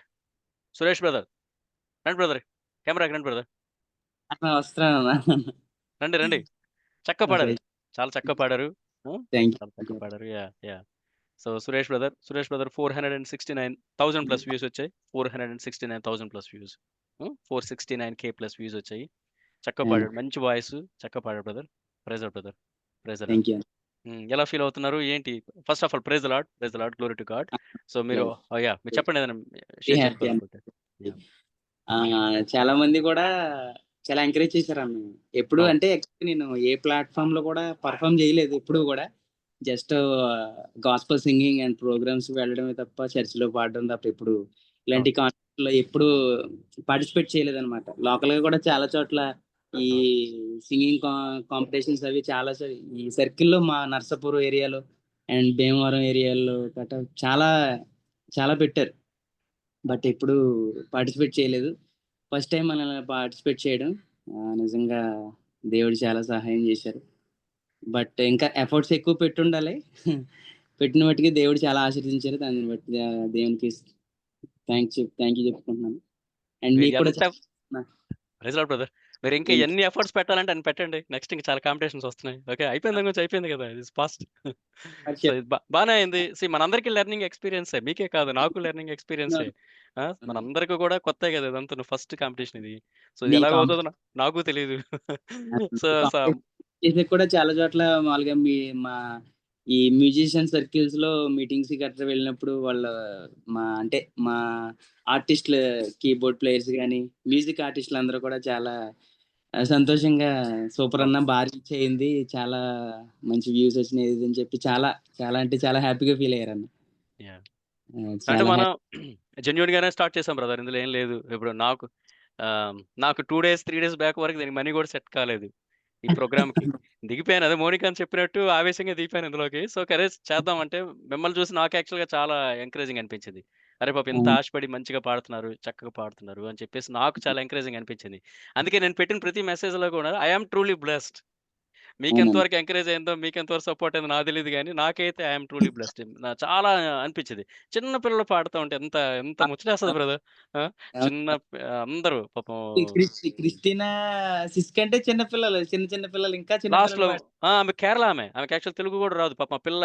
Suresh brother రండి బ్రదర్, కెమెరాకి రండి బ్రదర్. వస్తున్నాను. రండి. చక్కగా పాడారు, చాలా చక్కగా పాడారు. చాలా చక్కగా పాడారు. Yeah so Suresh brother 469,000 plus views వచ్చాయి. 469,000 plus views, 469K plus views వచ్చాయి. చక్కగా పాడాడు, మంచి వాయిస్, చక్కగా పాడాడు బ్రదర్. Praise brother. ప్రైజ్. ఎలా ఫీల్ అవుతున్నారు ఏంటి? First of all praise the Lord, glory to God. So మీరు మీరు చెప్పండి ఏదైనా షేర్ చేసుకోవాలనుకుంటే. చాలా మంది కూడా చాలా ఎంకరేజ్ చేశారు అన్న. ఎప్పుడు అవును. అంటే నేను ఏ ప్లాట్ఫామ్ లో కూడా పర్ఫామ్ చేయలేదు ఎప్పుడు కూడా. Just gospel singing and programmes వెళ్ళడమే తప్ప, చర్చిలో పాడడం తప్ప ఎప్పుడు ఇలాంటి కాన్సెప్ట్ లో ఎప్పుడు పార్టిసిపేట్ చేయలేదు అనమాట. లోకల్ గా కూడా చాలా చోట్ల ఈ సింగింగ్ కాంపిటీషన్స్ అవి చాలా ఈ సర్కిల్లో మా నర్సాపూర్ ఏరియాలో అండ్ భీమవరం ఏరియాలో గట్ట చాలా చాలా పెట్టారు. బట్ ఎప్పుడు పార్టిసిపేట్ చేయలేదు. ఫస్ట్ టైం మనం పార్టిసిపేట్ చేయడం నిజంగా దేవుడు చాలా సహాయం చేశారు. బట్ ఇంకా ఎఫర్ట్స్ ఎక్కువ పెట్టుండాలి. పెట్టిన బట్టికి దేవుడు చాలా ఆశీర్వదించారు. దాన్ని బట్టి దేవునికి థ్యాంక్ యూ చెప్పుకుంటున్నాను. అండ్ మీకు కూడా ప్రైజ్ లార్డ్ బ్రదర్. మీరు ఇంకా ఎన్ని ఎఫర్ట్స్ పెట్టాలంటే అని పెట్టండి. నెక్స్ట్ ఇంకా చాలా కాంపిటీషన్స్ వస్తున్నాయి. ఓకే. అయిపోయింది కొంచెం అయిపోయింది కదా! It's past. సో, ఇది బానే అయింది. మనందరికీ లెర్నింగ్ ఎక్స్‌పీరియన్సే. మీకే కాదు నాకు లెర్నింగ్ ఎక్స్‌పీరియన్సే. మనందరికీ కూడా కొత్తే కదా! ఇదంతాను ఫస్ట్ కాంపిటీషన్ ఇది. సో, ఇది మీ ఎలాగవుతదో నాకు తెలీదు. సో, సో చేసేది కూడా చాలా చోట్ల మామూలుగా మా ఈ మ్యూజిషియన్ సర్కిల్స్‌లో మీటింగ్స్‌కి గట్రా వెళ్ళినప్పుడు అంటే మా ఆర్టిస్ట్‌లు కీబోర్డ్ ప్లేయర్స్ గాని, మ్యూజిక్ ఆర్టిస్ట్‌లు అందరూ కూడా చాలా సంతోషంగా సూపర్ అన్న బాగా రీచ్ అయింది. చాలా మంచి వ్యూస్ వచ్చినాయి ఇది అని చెప్పి చాలా చాలా అంటే చాలా హ్యాపీగా ఫీల్ అయ్యారన్న. యాహ్! అంటే చాలా మనం జెన్యూన్‌గానే స్టార్ట్ చేసాం బ్రదర్. ఇందులో ఏం లేదు. ఇప్పుడు నాకు 2 డేస్, 3 డేస్ బ్యాక్ వరకు దీనికి మనీ కూడా సెట్ కాలేదు. ఈ ప్రోగ్రామ్‌కి. దిగిపోయాను. అదే మోనికా అని చెప్పినట్టు ఆవేశంగా దిగిపోయాను ఇందులోకి. సో, చేద్దాం అంటే మిమ్మల్ని చూసి నాకు యాక్చువల్‌గా చాలా ఎంకరేజింగ్ అనిపించింది. అరే పాపం ఇంత ఆశపడి మంచిగా పాడుతున్నారు, చక్కగా పాడుతున్నారు అని చెప్పేసి నాకు చాలా ఎంకరేజింగ్ అనిపించింది. అందుకే నేను పెట్టిన ప్రతి మెసేజ్‌లో కూడా ఐ యామ్ ట్రూలీ బ్లెస్డ్. మీకెంత అవునండి. వరకు ఎంకరేజ్ అయిందో, మీకెంత వరకు సపోర్ట్ అయిందో నాకు తెలీదు గానీ, నాకైతే ఐ యామ్ ట్రూలీ బ్లెస్డ్. చాలా అనిపించింది. చిన్న పిల్లలు పాడుతా ఉంటే ఎంత ముచ్చటేస్తది బ్రదర్. ఆ! చిన్న అందరూ పాపం క్రిస్టినా సిస్ కంటే చిన్న పిల్లలు, చిన్న పిల్లలు ఇంకా చిన్న పిల్లలు లాస్ట్‌లో ఆమె కేరళ ఆమె. ఆమెకి యాక్చువల్ తెలుగు గూడా రాదు. పాపం ఆ పిల్ల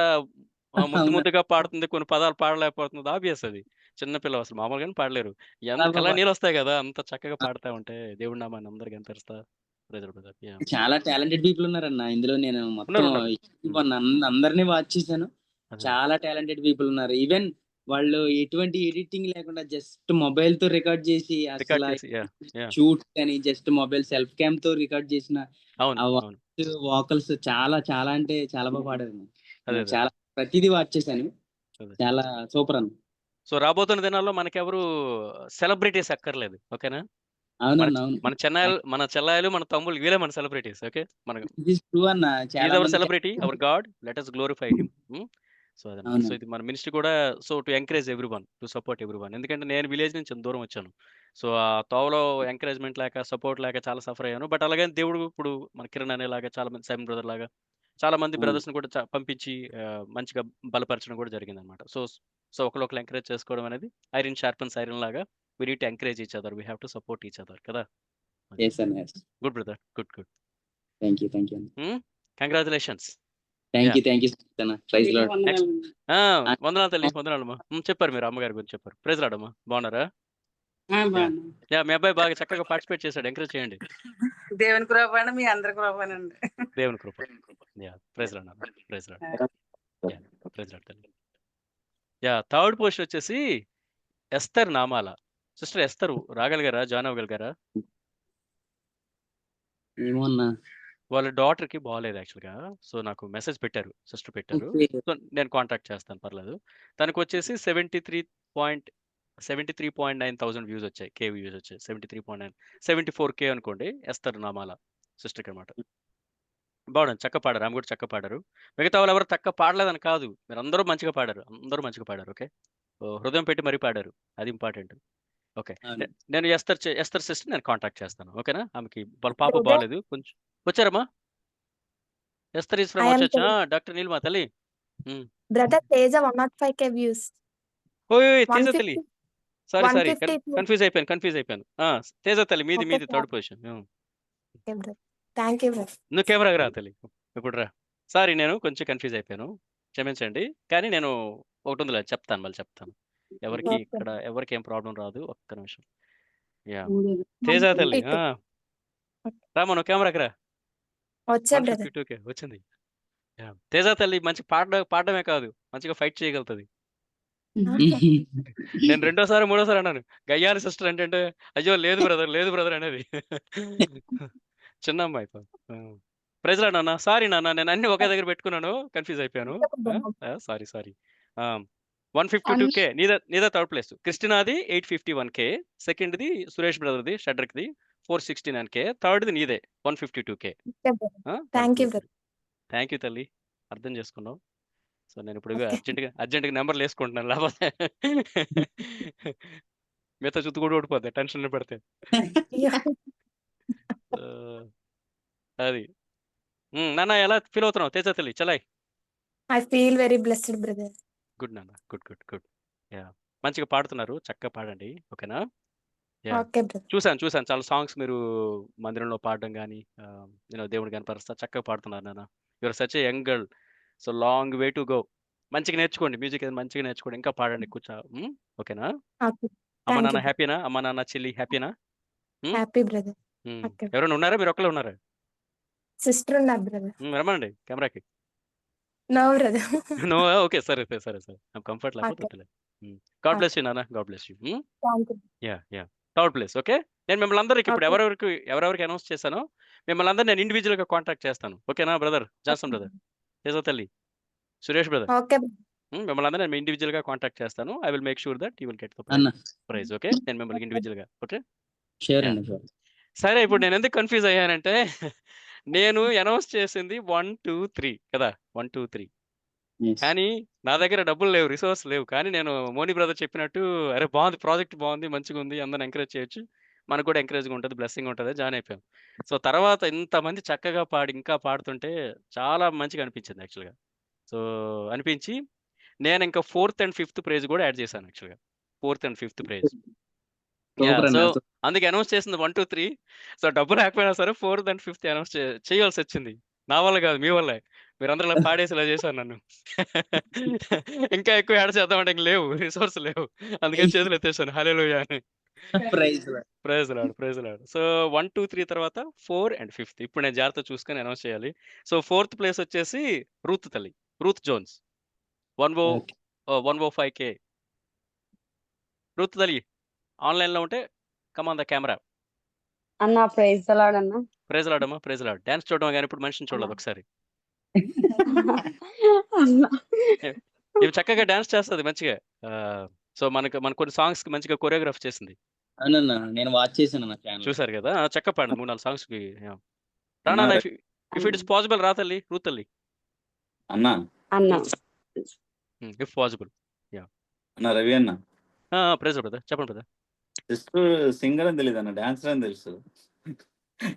ముద్దు అవునా? ముద్దుగా పాడుతుంది. కొన్ని పదాలు పాడలేకపోతుంది. ఆబ్వియస్ అది. చిన్న పిల్ల అసలు మామూలుగానే పాడలేరు. చాలా కళ్ళ బాగా నీళ్ళొస్తాయి గదా! అంత చక్కగా పాడుతా ఉంటే దేవుడి నామాన్ని అందరూ గనపరుస్తా ప్రైజ్ బ్రదర్. యాహ్! చాలా టాలెంటెడ్ పీపుల్ ఉన్నారన్న. ఇందులో నేను మొత్తం ఉన్నారు. అందరిని వాచ్ చేశాను. అదే. చాలా టాలెంటెడ్ పీపుల్ ఉన్నారు. ఈవెన్ వాళ్ళు ఎటువంటి ఎడిటింగ్ లేకుండా జస్ట్ మొబైల్‌తో రికార్డ్ చేసి రికార్డ్ అసల చేసి యాహ్! షూట్ అని జస్ట్ మొబైల్ సెల్ఫ్ క్యామ్‌తో రికార్డ్ చేసిన అవును. ఆ అవును. వోకల్స్ చాలా చాలా అంటే చాలా బాగా పాడారు. అదే. చాలా ప్రతీదీ వాచ్ చేశాను. అదే. చాలా సూపర్ అన్న. సో, రాబోతున్న దినాల్లో మనకెవరు సెలబ్రిటీస్ అక్కర్లేదు. ఓకేనా? అవునన్న. అవును. మన చెల్లాయిలు, మన తమ్ముళ్ళు వీళ్ళే మన సెలబ్రిటీస్. ఓకే. మనకు ఇది ట్రూ అన్న. ఈజ్ చాలా అవర్ మంది celebrity, our God. Let us glorify him. So, అదనమాట. సో, అవునండి. ఇది మన మినిస్ట్రీ కూడా to encourage everyone, to support everyone. ఎందుకంటే నేను విలేజ్ నుంచి ఇంత దూరం వచ్చాను. సో, ఆ తోవలో ఎంకరేజ్‌మెంట్ లేక, సపోర్ట్ లేక చాలా సఫర్ అయ్యాను. బట్ అలాగని దేవుడు ఇప్పుడు మన కిరణ్ అనేలాగా చాలా మంది సైమన్ బ్రదర్ లాగా చాలా మంది అవును. బ్రదర్స్‌ని కూడా పంపించి మంచిగా బలపరచడం కూడా జరిగిందనమాట. సో, ఒకళ్ళొకళ్ళు ఎంకరేజ్ చేసుకోవడం అనేది ఐరన్ షార్పెన్స్ ఐరన్ లాగా we need to encourage each other. We have to support each other కదా! యెస్ అన్న. Yes. Good brother. Good. Thank you. Thank you అన్న. కంగ్రాచ్యులేషన్స్. Thank yeah! యూ అన్న. Praise Lord. ఆ! వందనాలు తల్లి. వందనాలమ్మా. చెప్పారు మీరు అమ్మగారి గురించి చెప్పారు. ప్రైజ్ లార్డ్ అమ్మా. బాగున్నారా? యాహ్! యాహ్! మీ అబ్బాయి బాగా చక్కగా పార్టిసిపేట్ చేశాడు. ఎంకరేజ్ చేయండి. దేవుని కృపను మీ అందరి కృపనండి. దేవుని కృప. యాహ్! ప్రైజ్ లార్డ్ అన్న. Praise lord. Yeah! Praise lord తల్లి. యాహ్! థర్డ్ పొజిషన్ వచ్చేసి ఎస్తర్ నామాల. సిస్టర్ ఎస్తర్ రాగలిగారా? జాయిన్ అవ్వగలిగారా? ఏమో అన్న. వాళ్ళ డాటర్‌కి బాలేదు యాక్చువల్‌గా. సో, నాకు మెసేజ్ పెట్టారు. సిస్టర్ పెట్టారు. ఓకే. సో, నేను కాంటాక్ట్ చేస్తాను పర్లేదు. తనకొచ్చేసి 73,9,000 వ్యూస్ వచ్చాయి. వ్యూస్ వచ్చాయి. 73.9 74K అనుకోండి. ఎస్తర్ నామాల సిస్టర్‌కి అనమాట. బాగుంది. చక్కగా పాడారు. ఆమె కూడా చక్కగా పాడారు. మిగతా వాళ్ళెవరు చక్కగా పాడలేదని కాదు. మీరందరూ మంచిగా పాడారు. అందరూ మంచిగా పాడారు. ఓకే. హృదయం పెట్టి మరీ పాడారు. అది ఇంపార్టెంట్. ఓకే. అవును. నేను ఎస్తర్ సిస్టర్ నేను కాంటాక్ట్ చేస్తాను. ఓకేనా? ఆమెకి వాళ్ళ పాప Brother, బాలేదు. కొంచెం వచ్చారమ్మా? Esther is from I our am church. Doctor Neelima తల్లి. Hmm. Brother Teja 105K views. ఓయ్! తేజ తల్లి. 150, సారీ. 152. కన్‌ఫ్యూజ్ అయిపోయాను. తేజ తల్లి Okay, మీది sir. Third position. Okay, brother. Thank you, brother. నువ్వు కెమెరాకి రా తల్లి. ఇప్పుడు రా. సారీ నేను కొంచెం కన్‌ఫ్యూజ్ అయిపోయాను. క్షమించండి. కానీ నేను ఒకటుందిలే చెప్తాను మళ్ళీ చెప్తాను. Okay. ఎవరికేం ప్రాబ్లమ్ రాదు. ఒక్క నిమిషం. యాహ్! తేజ తల్లి. 152. రామ్మా నువ్వు కెమెరాకి రా. వచ్చా brother. 152K వచ్చింది. యాహ్! తేజ తల్లి మంచి పాడడమే కాదు. మంచిగా ఫైట్ చేయగలుగుతది. నేను రెండోసారి, మూడోసారి అన్నాను. గయ్యాళి సిస్టర్ అంటే, అయ్యో! లేదు బ్రదర్ అనేది. చిన్న అమ్మాయి. ప్రైజ్ లార్డ్ నాన్న. సారీ నాన్న నేను అన్నీ ఒకే దగ్గర పెట్టుకున్నాను. కన్‌ఫ్యూజ్ అయిపోయాను. సారీ. 152K నీదే థర్డ్ ప్లేస్. క్రిస్టినాది 851K. సెకండ్‌ది సురేష్ బ్రదర్‌ది షడ్రిక్‌ది 469K. థర్డ్‌ది నీదే 152K. Okay, brother. Thank you, brother. Thank you తల్లి. అర్థం చేసుకున్నావు. సో, నేనిప్పుడు Okay. అర్జెంట్‌గా నంబర్‌లేసుకుంటున్నాను. లేపోతే మిగతా జుత్తు కూడా ఊడిపోద్ది టెన్షన్‌లో పెడితే. Yeah. ఆహ్, అది. నాన్న ఎలా ఫీల్ అవుతున్నావు? తేజ తల్లి చెలాయ్. I feel very blessed, brother. Good నాన్న. గుడ్. యాహ్! మంచిగా పాడుతున్నారు. చక్కగా పాడండి. ఓకేనా? Yeah okay brother. చూసాను చాలా సాంగ్స్ మీరు మందిరంలో పాడడం కానీ దేవుని కనపరుస్తా చక్కగా పాడుతున్నారు నాన్న. Your such a young girl. So long way to go. మంచిగా నేర్చుకోండి, మ్యూజిక్ మంచిగా నేర్చుకోండి, ఇంకా పాడండి కూర్చో. ఓకేనా? ఓకే. అమ్మ థ్యాంక్ యూ నాన్న బ్రదర్. హ్యాపీనా? అమ్మ నాన్న చెల్లి హ్యాపీనా? Happy brother. ఓకే. ఎవరైనా ఉన్నారా? మీరు ఒక్కలే ఉన్నారా? సిస్టర్ ఉన్నారు బ్రదర్. రమ్మండి కెమెరాకి. No brother. నో ఓకే, సరే కంఫర్ట్ లేకపోతే ఓకే. వద్దులే. God okay. బ్లెస్ యూ నాన్న, God bless you. Thank you. Yeah third place. Okay, నేను మిమ్మల్ని అందరికి ఇప్పుడు ఓకే. ఎవరెవరికి అనౌన్స్ చేశానో మిమ్మల్ని అందరూ నేను ఇండివిజువల్గా కాంటాక్ట్ చేస్తాను. ఓకేనా బ్రదర్? జాన్సన్ బ్రదర్, తేజో తల్లి, సురేష్ బ్రదర్, ఓకే. మిమ్మల్ని అందరూ నేను ఇండివిజువల్గా కాంటాక్ట్ చేస్తాను. I will make sure that you will get the అన్న ప్రైజ్. ఓకే, నేను మిమ్మల్ని ఇండివిజువల్గా. ఓకే షూర్ యా అండి, షూర్. సరే, ఇప్పుడు నేను ఎందుకు కన్ఫ్యూజ్ అయ్యానంటే నేను అనౌన్స్ చేసింది 1 2 3 కదా, 1 2 3. కానీ నా దగ్గర డబ్బులు లేవు, రిసోర్స్ లేవు. కానీ నేను మోని బ్రదర్ చెప్పినట్టు అరే బాగుంది, ప్రాజెక్ట్ బాగుంది, మంచిగా ఉంది, అందరిని ఎంకరేజ్ చేయొచ్చు, మనకు కూడా ఎంకరేజ్గా ఉంటుంది, బ్లెస్సింగ్ ఉంటుంది, జాయిన్ అయిపోయాం. సో తర్వాత ఇంతమంది చక్కగా పాడి ఇంకా పాడుతుంటే చాలా మంచిగా అనిపించింది యాక్చువల్గా. సో అనిపించి నేను ఇంకా 4th and 5th ప్రైజ్ కూడా యాడ్ చేశాను యాక్చువల్గా. 4th and 5th praise. Yeah super so అన్న. అందుకే అనౌన్స్ చేసింది 1 2 3. సో డబ్బు లేకపోయినా సరే 4th and 5th అనౌన్స్ చేయాల్సి వచ్చింది. నా వల్ల కాదు, మీ వల్లే. మీరందరూ ఇలా పాడేసి ఇలా చేశారు నన్ను. ఇంకా ఎక్కువ యాడ్ చేద్దామంటే ఇంక లేవు, రిసోర్స్ లేవు. అందుకని చేతులు ఎత్తేసాను హల్లెలూయా అని. Praise praise lord. సో 1 2 3 తర్వాత 4 and 5th ఇప్పుడు నేను జాగ్రత్త చూసుకొని అనౌన్స్ చేయాలి. సో 4th ప్లేస్ వచ్చేసి రూత్ తల్లి, రూత్ జోన్స్, 105K. రూత్ తల్లి ఆన్లైన్లో ఉంటే కమ్ ఆన్ ద కెమెరా. అన్న ప్రైజ్ అలాడ్ అన్న. ప్రైజ్ లార్డ్ అమ్మా, ప్రైజ్ లార్డ్. డాన్స్ చూడడం కానీ ఇప్పుడు మనిషిని చూడలేదు ఒకసారి. అన్న ఇవి చక్కగా డాన్స్ చేస్తుంది మంచిగా. సో మన కొన్ని సాంగ్స్ కి మంచిగా కొరియోగ్రాఫ్ చేసింది. అవునన్నా, నేను వాచ్ చేశాను అన్న ఛానల్. చూసారు కదా, చక్క పాడింది 3 4 సాంగ్స్ కి. రానా ఇఫ్ ఇట్ ఇస్ పాసిబుల్, రా తల్లి, రూత్ తల్లి అన్నా అన్న ఇఫ్ పాసిబుల్. అన్న రవి అన్న, ప్రైజ్ బ్రదర్, చెప్పండి బ్రదర్. జస్ట్ సింగర్ అని తెలియదు అన్న, డాన్సర్ అని తెలుసు.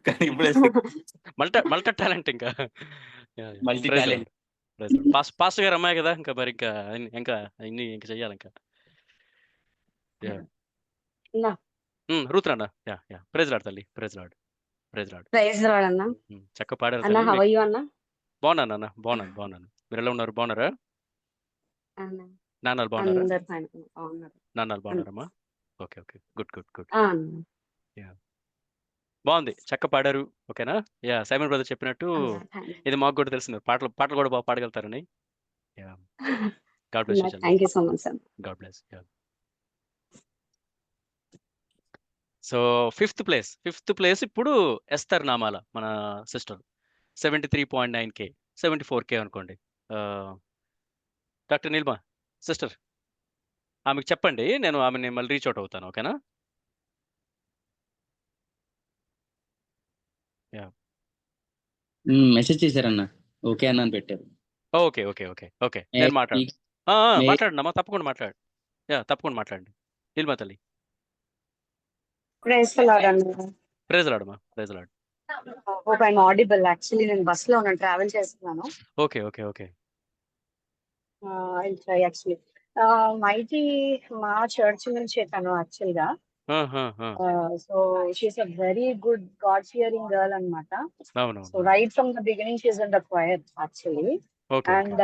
కానీ ఇప్పుడే మల్టీ టాలెంట్ ఇంకా. Multi talent. పాస్ట్ గారు అమ్మాయి కదా, ఇంకా మరి ఇంకా అన్ని ఇంకా చెయ్యాలి ఇంకా. అన్న Ruth Rana. Yeah praise lord తల్లి, ప్రైజ్ లార్డ్. ప్రైజ్ అలాడ్ అన్న. చక్క పాడారు అన్న హౌ తల్లి. ఆర్ యు అన్న? బాగున్నాను అన్న, బాగున్నాను. మీరు ఎలా ఉన్నారు? బాగున్నారా? అన్న నాన్నలు బాగున్నారా? అందరు ఫైన్ బాగున్నారు. నాన్నలు బాగున్నారమ్మా? Okay good. అన్న బాగుంది, చక్క పాడారు. ఓకేనా? యా సైమన్ బ్రదర్ చెప్పినట్టు ఇది మాకు కూడా తెలిసింది, పాటలు కూడా బాగా పాడగలుగుతారని. Yeah God bless you. Thank you so much అన్న. God bless. So 5th place ఇప్పుడు ఎస్తర్ నామాల, మన సిస్టర్, 73.9K, 74K అనుకోండి. డాక్టర్ నీల్మా సిస్టర్, ఆమెకు చెప్పండి, నేను ఆమెని మళ్ళీ రీచ్ అవుట్ అవుతాను. ఓకేనా? మెసేజ్ చేశారన్న, ఓకే అన్న అని పెట్టారు. ఓకే నేను మాట్లాడమ్మా, తప్పకుండా మాట్లాడు. తప్పకుండా మాట్లాడండి నీల్మా తల్లి. ప్రైజ్ అలాడ్ అన్న. Praise lord. Hope I'm audible. Actually నేను బస్ లో ఉన్నాను, ట్రావెల్ చేస్తున్నాను. Okay I'll try actually. Mighty మా చర్చ్ నుంచి తను యాక్చువల్ గా. So she's a very good God fearing girl అన్నమాట. So right from the beginning she's in the choir actually. And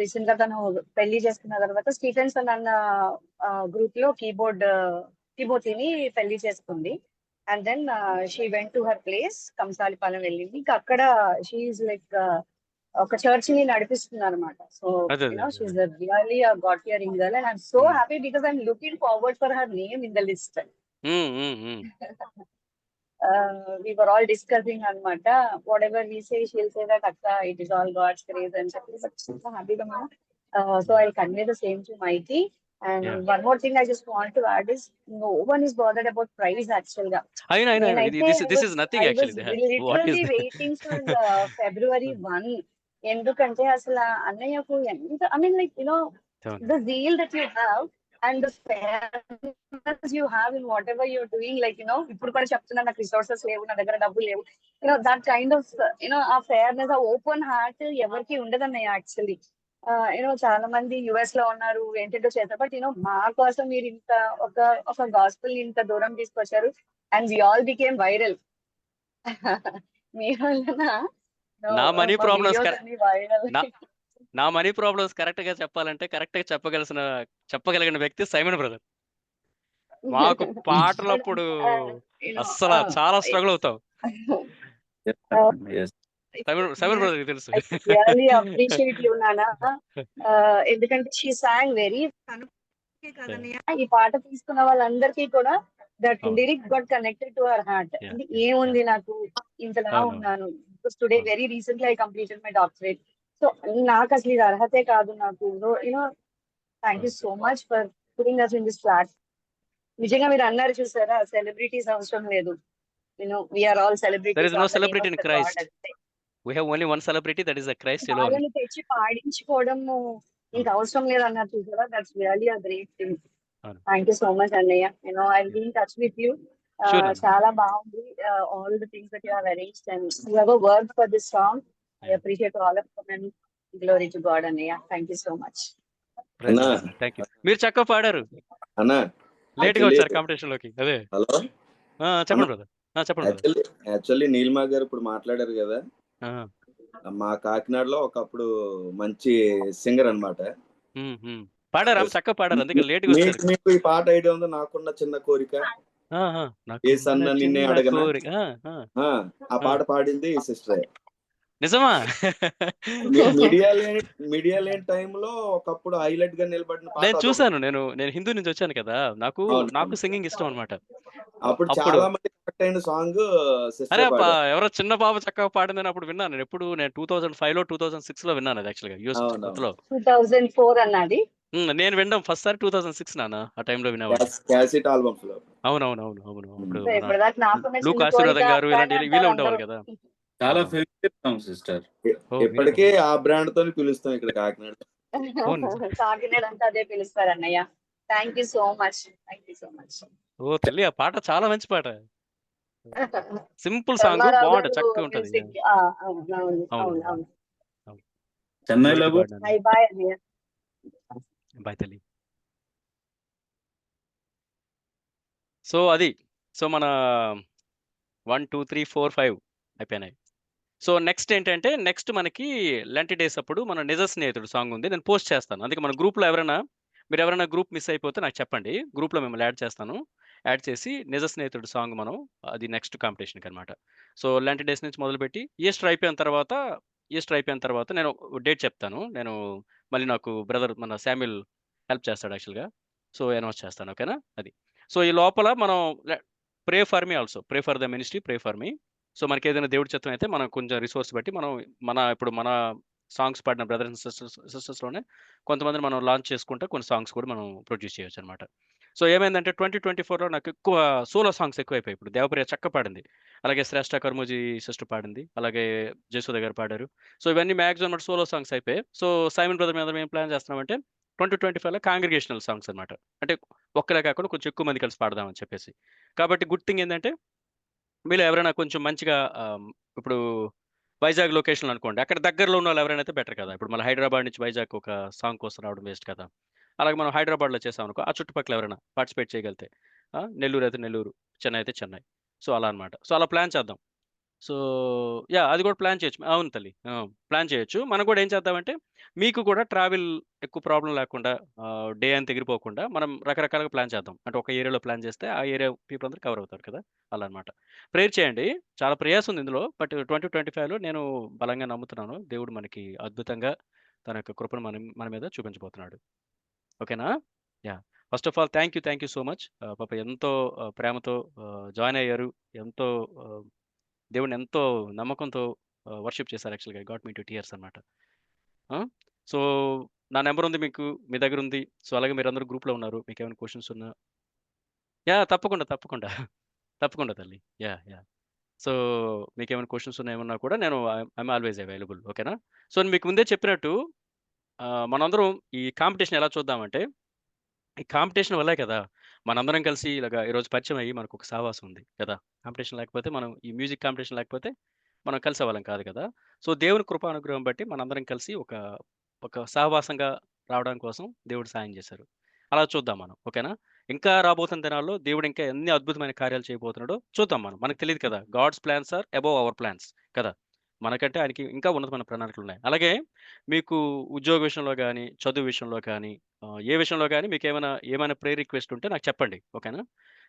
recent గా తను పెళ్లి చేసుకున్న తర్వాత స్టీఫెన్సన్ అన్న గ్రూప్ లో కీబోర్డ్ని పెళ్లి చేసుకుంది. And then she went to her place, Kamsalipalem వెళ్ళింది. ఇంకా అక్కడ షీఈస్ లైక్ ఒక చర్చ్ ని నడిపిస్తున్నారు అనమాట. So she's really a God fearing girl and I'm so happy because I'm looking forward for her name in the list. We were all discussing అనమాట. Whatever we say, she'll say that akka it is all God's grace and so happy to know. So I'll convey the same to Mighty. And one more thing I just want to add is no one is bothered about price actually. I know. This is nothing actually. I was literally waiting for February 1. ఎందుకంటే అసలు అన్నయ్యకు ఎంత, I mean like the zeal that you have and the fairness you have in whatever you're doing, like ఇప్పుడు కూడా చెప్తున్నా నాకు resources లేవు, నా దగ్గర డబ్బులు లేవు, that kind of ఆ fairness, ఆ ఓపెన్ హార్ట్ ఎవరికి ఉండదన్నయ్య యాక్చువల్లీ. చాలా మంది యుఎస్ లో ఉన్నారు, ఏంటంటో చేస్తారు. బట్ మా కోసం మీరు ఇంత ఒక ఒక గాస్పుల్ ఇంత దూరం తీసుకొచ్చారు. And we all became viral. మీ వలన నా మనీ మా ప్రాబ్లమ్స్ వీడియోస్ అన్ని వైరల్. నా మనీ ప్రాబ్లమ్స్ కరెక్ట్ గా చెప్పాలంటే కరెక్ట్ గా చెప్పగలిగిన వ్యక్తి సైమన్ బ్రదర్. మాకు పాటలప్పుడు అస్సలు చాలా స్ట్రగుల్ అవుతాం. సైమన్ బ్రదర్ తెలుసు. రియల్లీ అప్రిషియేట్ యూ నానా. ఎందుకంటే షీ సాంగ్ వెరీ కదన్నయ్య. ఈ పాట తీసుకున్న వాళ్ళందరికీ కూడా that lyric got connected to our heart. అంటే ఏముంది నాకు ఇంతలా ఉన్నాను. Today very recently I completed my doctorate. So నాకు అసలు ఇది అర్హతే కాదు నాకు. Thank you so much for putting us in this flat. నిజంగా మీరు అన్నారు చూసారా, సెలబ్రిటీస్ అవసరం లేదు. We are all There is celebrities no of the name celebrity of in the Christ. God. We have only one celebrity, that is the Christ alone. వాళ్ళని తెచ్చి పాడించుకోవడము ఇంకా అవసరం లేదు అన్నారు చూసారా. That's really a great thing. అవును. థ్యాంక్ యూ సో మచ్ అన్నయ్య. I will be in touch with you. Sure, Nana. చాలా బాగుంది all the things that you have arranged and you have work for this song. I appreciate all of them and glory to God అన్నయ్య. Thank you so much. Praise అన్నా God. Thank you. మీరు చక్కగా పాడారు. అన్నా late గా actually వచ్చారు competition లోకి. అదే హలో చెప్పండి బ్రదర్. చెప్పండి బ్రదర్. యాక్చువల్లీ నీలిమా గారు ఇప్పుడు మాట్లాడారు కదా, మా కాకినాడలో ఒకప్పుడు మంచి సింగర్ అన్నమాట. పాడారా? చక్కగా పాడారు, అందుకే లేట్ గా వచ్చారు. మీకు ఈ పాట ఐడియా ఉందో? నాకున్న చిన్న కోరిక ఏ సన్న నిన్నే అడగనా, ఆ పాట పాడింది ఈ సిస్టర్. నిజమా? మీడియా లేని టైంలో ఒకప్పుడు హైలైట్ గా నిలబడిన పాట నేను అదొకటి. చూసాను. నేను హిందూ నుంచి వచ్చాను కదా, నాకు సింగింగ్ ఇష్టం అనమాట. అప్పుడు అప్పుడు చాలా మంది కరెక్ట్ అయిన సాంగ్ అరే సిస్టర్ పాడారు. ఎవరో చిన్న బాబు చక్కగా పాడిందని అప్పుడు విన్నాను. నేను 2005లో 2006లో విన్నాను అది యాక్చువల్గా యూఎస్ అవునవును. కొత్తలో. 2004 అన్నది. నేను వినడం ఫస్ట్ సారి 2006 నాన్న. ఆ టైంలో వినేవాడు. క్యాసెట్ ఆల్బమ్స్ లో. అవునవును. అప్పుడు సో ఇప్పటిదాకా నాకున్న లూక్ చిన్న ఆశీర్వాదం కోరిక గారు అక్క ఇలాంటి అని వీళ్ళే అంటారు ఉండేవాళ్ళు అందరూ. కదా. చాలా అవునవును. Favourite song sister. ఇప్పటికే ఆ బ్రాండ్ తోని పిలుస్తాం ఇక్కడ కాకినాడ. కాకినాడ అంతా అదే పిలుస్తారు అన్నయ్య. Thank you so much. Thank you so much. Oh తల్లి, ఆ పాట చాలా మంచి పాట. సింపుల్ సాంగ్, ధర్మారావు బాగుంటది, గారు చక్కగా ఉంటది. మ్యూజిక్. అవును. చెన్నైలో Beautiful పాట. బాయ్ బాయ్ అన్నయ్య. బాయ్ తల్లి. సో అది మన 1 2 3 4 5 అయిపోయినాయి. సో నెక్స్ట్ ఏంటంటే, నెక్స్ట్ మనకి లెంట్ డేస్ అప్పుడు మన నిజ స్నేహితుడు సాంగ్ ఉంది. నేను పోస్ట్ చేస్తాను. అందుకే మన గ్రూప్లో మీరు ఎవరైనా గ్రూప్ మిస్ అయిపోతే నాకు చెప్పండి. గ్రూప్లో మిమ్మల్ని యాడ్ చేస్తాను. యాడ్ చేసి నిజ స్నేహితుడు సాంగ్ మనం అది నెక్స్ట్ కాంపిటీషన్కి అనమాట. సో లెంట్ డేస్ నుంచి మొదలుపెట్టి ఈస్టర్ అయిపోయిన తర్వాత నేను డేట్ చెప్తాను. నేను మళ్ళీ నాకు బ్రదర్ మన శామ్యుల్ హెల్ప్ చేస్తాడు యాక్చువల్గా. సో అనౌన్స్ చేస్తాను, ఓకేనా? అది. సో ఈ లోపల మనం pray for me also, pray for the ministry, pray for me. So మనకి ఏదైనా దేవుడి చిత్తం అయితే మనం కొంచెం రిసోర్స్ బట్టి మనం ఇప్పుడు మన సాంగ్స్ పాడిన బ్రదర్స్ అండ్ సిస్టర్స్లోనే కొంతమందిని మనం లాంచ్ చేసుకుంటే కొన్ని సాంగ్స్ కూడా మనం ప్రొడ్యూస్ చేయొచ్చు అనమాట. సో ఏమైందంటే 2024లో నాకు ఎక్కువ సోలో సాంగ్స్ ఎక్కువైపోయాయి. ఇప్పుడు దేవప్రియ చక్క పాడింది, అలాగే శ్రేష్ఠ కర్మూజీ సిస్టర్ పాడింది, అలాగే జయసుధ గారు పాడారు. సో ఇవన్నీ మ్యాక్సిమం మన సోలో సాంగ్స్ అయిపోయాయి. సో సైమన్ బ్రదర్ మీద మేము ప్లాన్ చేస్తున్నామంటే 2025లో కాంగ్రిగేషనల్ సాంగ్స్ అనమాట. అంటే ఒక్కరే కాకుండా కొంచెం ఎక్కువ మంది కలిసి పాడదామని చెప్పేసి. కాబట్టి గుడ్ థింగ్ ఏంటంటే, మీలో ఎవరైనా కొంచెం మంచిగా ఇప్పుడు వైజాగ్ లొకేషన్ అనుకోండి, అక్కడ దగ్గరలో ఉన్న వాళ్ళు ఎవరైనా అయితే బెటర్ కదా. ఇప్పుడు మన హైదరాబాద్ నుంచి వైజాగ్ ఒక సాంగ్ కోసం రావడం వేస్ట్ కదా. అలాగే మనం హైదరాబాద్లో చేసాం అనుకో, ఆ చుట్టుపక్కల ఎవరైనా పార్టిసిపేట్ చేయగలితే, నెల్లూరు అయితే నెల్లూరు, చెన్నై అయితే చెన్నై. సో అలా అనమాట. సో అలా ప్లాన్ చేద్దాం. సో అది కూడా ప్లాన్ చేయొచ్చు. అవును తల్లి, ప్లాన్ చేయొచ్చు. మనం కూడా ఏం చేద్దామంటే, మీకు కూడా ట్రావెల్ ఎక్కువ ప్రాబ్లం లేకుండా, డే అంతా ఎగిరిపోకుండా మనం రకరకాలుగా ప్లాన్ చేద్దాం. అంటే ఒక ఏరియాలో ప్లాన్ చేస్తే ఆ ఏరియా పీపుల్ అందరూ కవర్ అవుతారు కదా, అలా అనమాట. ప్రేయర్ చేయండి, చాలా ప్రయాసం ఉంది ఇందులో. బట్ 2025లో నేను బలంగా నమ్ముతున్నాను, దేవుడు మనకి అద్భుతంగా తన యొక్క కృపను మన మీద చూపించబోతున్నాడు. ఓకేనా? First of all thank you so much. పాప ఎంతో ప్రేమతో జాయిన్ అయ్యారు, ఎంతో దేవుడిని ఎంతో నమ్మకంతో వర్షిప్ చేశారు. యాక్చువల్గా గాట్ మీ టు టీయర్స్ అనమాట. సో నా నెంబర్ ఉంది మీకు, మీ దగ్గర ఉంది. సో అలాగే మీరు అందరూ గ్రూప్లో ఉన్నారు. మీకు ఏమైనా క్వశ్చన్స్ ఉన్నా తప్పకుండా తల్లి. సో మీకు ఏమైనా క్వశ్చన్స్ ఉన్నా ఏమన్నా కూడా నేను ఐఎమ్ ఆల్వేస్ అవైలబుల్, ఓకేనా? సో మీకు ముందే చెప్పినట్టు మనందరం ఈ కాంపిటీషన్ ఎలా చూద్దామంటే, ఈ కాంపిటీషన్ వల్లే కదా మనందరం కలిసి ఇలాగా ఈరోజు పరిచయం అయ్యి మనకు ఒక సావాసం ఉంది కదా. కాంపిటీషన్ లేకపోతే, మనం ఈ మ్యూజిక్ కాంపిటీషన్ లేకపోతే మనం కలిసే వాళ్ళం కాదు కదా. సో దేవుని కృపానుగ్రహం బట్టి మనందరం కలిసి ఒక ఒక సహవాసంగా రావడం కోసం దేవుడు సాయం చేశారు. అలా చూద్దాం మనం. ఓకేనా? ఇంకా రాబోతున్న దినాల్లో దేవుడు ఇంకా ఎన్ని అద్భుతమైన కార్యాలు చేయబోతున్నాడో చూద్దాం మనం. మనకు తెలీదు కదా! God's plans are above our plans కదా! మనకంటే ఆయనకి ఇంకా ఉన్నతమైన ప్రణాళికలున్నాయి. అలాగే మీకు ఉద్యోగ విషయంలో గాని, చదువు విషయంలో కానీ, ఏ విషయంలో గాని ఏమైనా ప్రేయర్ రిక్వెస్ట్ ఉంటే నాకు చెప్పండి. ఓకేనా?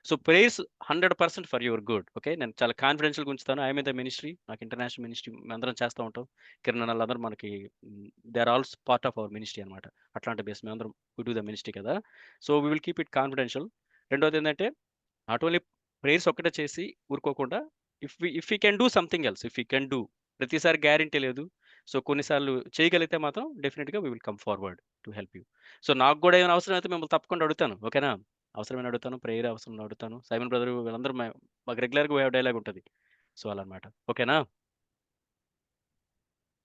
So, prayers 100% for your good. Okay. నేను చాలా కాన్ఫిడెన్షియల్‌గా ఉంచుతాను. I am in the ministry. నాకు ఇంటర్నేషనల్ మినిస్ట్రీ మేమందరం చేస్తా ఉంటాం. కిరణ్ అన్నలందరూ మనకి they are all part of our ministry అనమాట. అట్లాంటి బేస్ మేమందరం వి డూ ద మినిస్ట్రీ కదా! So, we will keep it confidential. రెండోదేంటంటే నాట్ ఓన్లీ ప్రేయర్స్ ఒక్కటే చేసి ఊరుకోకుండా if we can do something else. If we can do ప్రతిసారి guarantee లేదు. సో, కొన్నిసార్లు చేయగలిగితే మాత్రం డెఫినిట్‌గా we will come forward to help you. So, నాకు గూడా ఏమైనా అవసరమైతే మిమ్మల్ని తప్పకుండా అడుగుతాను. ఓకేనా? అవసరమైన అడుగుతాను. ప్రేయర్ అవసరం అడుగుతాను. సైమన్ బ్రదర్ వీళ్ళందరూ మాకు రెగ్యులర్‌గా వే హావ్ డైలాగ్ ఉంటది. సో, అలా అన్నమాట. ఓకేనా?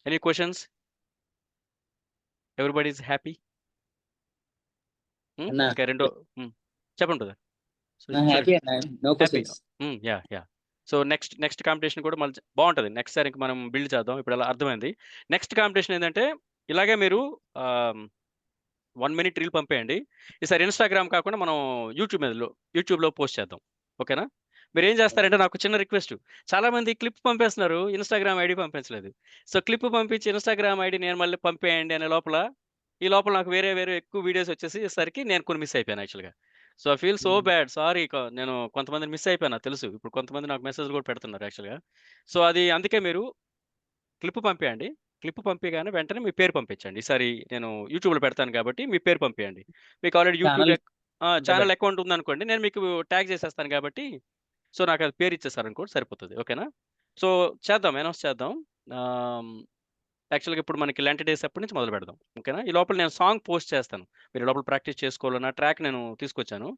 Any questions? Everybody is happy? అన్నా ఇంకా రెండో చెప్పండి బ్రదర్. సో, హ్యాపీ చూడండి. అన్నా. No happy. Questions. Yeah! So, next competition కూడా మళ్ళీ బావుంటది. నెక్స్ట్ సారి ఇంక మనం బిల్డ్ చేద్దాం. ఇప్పుడు అలా అర్థమైంది. నెక్స్ట్ కాంపిటీషన్ ఏందంటే ఇలాగే మీరు 1 మినిట్ రీల్ పంపేయండి. ఈసారి ఇన్‌స్టాగ్రామ్ కాకుండా మనం యూట్యూబ్‌లో పోస్ట్ చేద్దాం. ఓకేనా? మీరేం చేస్తారంటే నాకు చిన్న రిక్వెస్ట్. చాలామంది క్లిప్ పంపేస్తున్నారు. ఇన్‌స్టాగ్రామ్ ఐడీ పంపించలేదు. సో, క్లిప్ పంపించి ఇన్‌స్టాగ్రామ్ ఐడీ నేను మళ్ళీ పంపేయండి అనే ఈ లోపల నాకు వేరే ఎక్కువ వీడియోస్ వచ్చేసేసరికి నేను కొన్ని మిస్ అయిపోయాను యాక్చువల్‌గా. So, I feel so bad. Sorry నేను కొంతమందిని మిస్ అయిపోయాను నాకు తెలుసు. ఇప్పుడు కొంతమంది నాకు మెసేజ్‌లు కూడా పెడుతున్నారు యాక్చువల్‌గా. సో, అది అందుకే మీరు క్లిప్ పంపియండి. క్లిప్ పంపియగానే వెంటనే మీ పేరు పంపించండి. ఈసారి నేను యూట్యూబ్‌లో పెడతాను కాబట్టి మీ పేరు పంపియండి. మీకు ఆల్రెడీ ఛానల్ ఛానల్ అకౌంట్ ఉందనుకోండి. నేను మీకు ట్యాగ్ చేసేస్తాను కాబట్టి సో, నాకది పేరు ఇచ్చేసారనుకోండి సరిపోతది. ఓకేనా? సో, అనౌన్స్ చేద్దాం. ఆహ్, యాక్చువల్‌గా ఇప్పుడు మనకి లెంట్ డేస్ అప్పటి నుంచి మొదలుపెడదాం. ఓకేనా? ఈ లోపల నేను సాంగ్ పోస్ట్ చేస్తాను. మీరు ఈ లోపల ప్రాక్టీస్ చేసుకోవాలన్న ట్రాక్ నేను తీసుకొచ్చాను.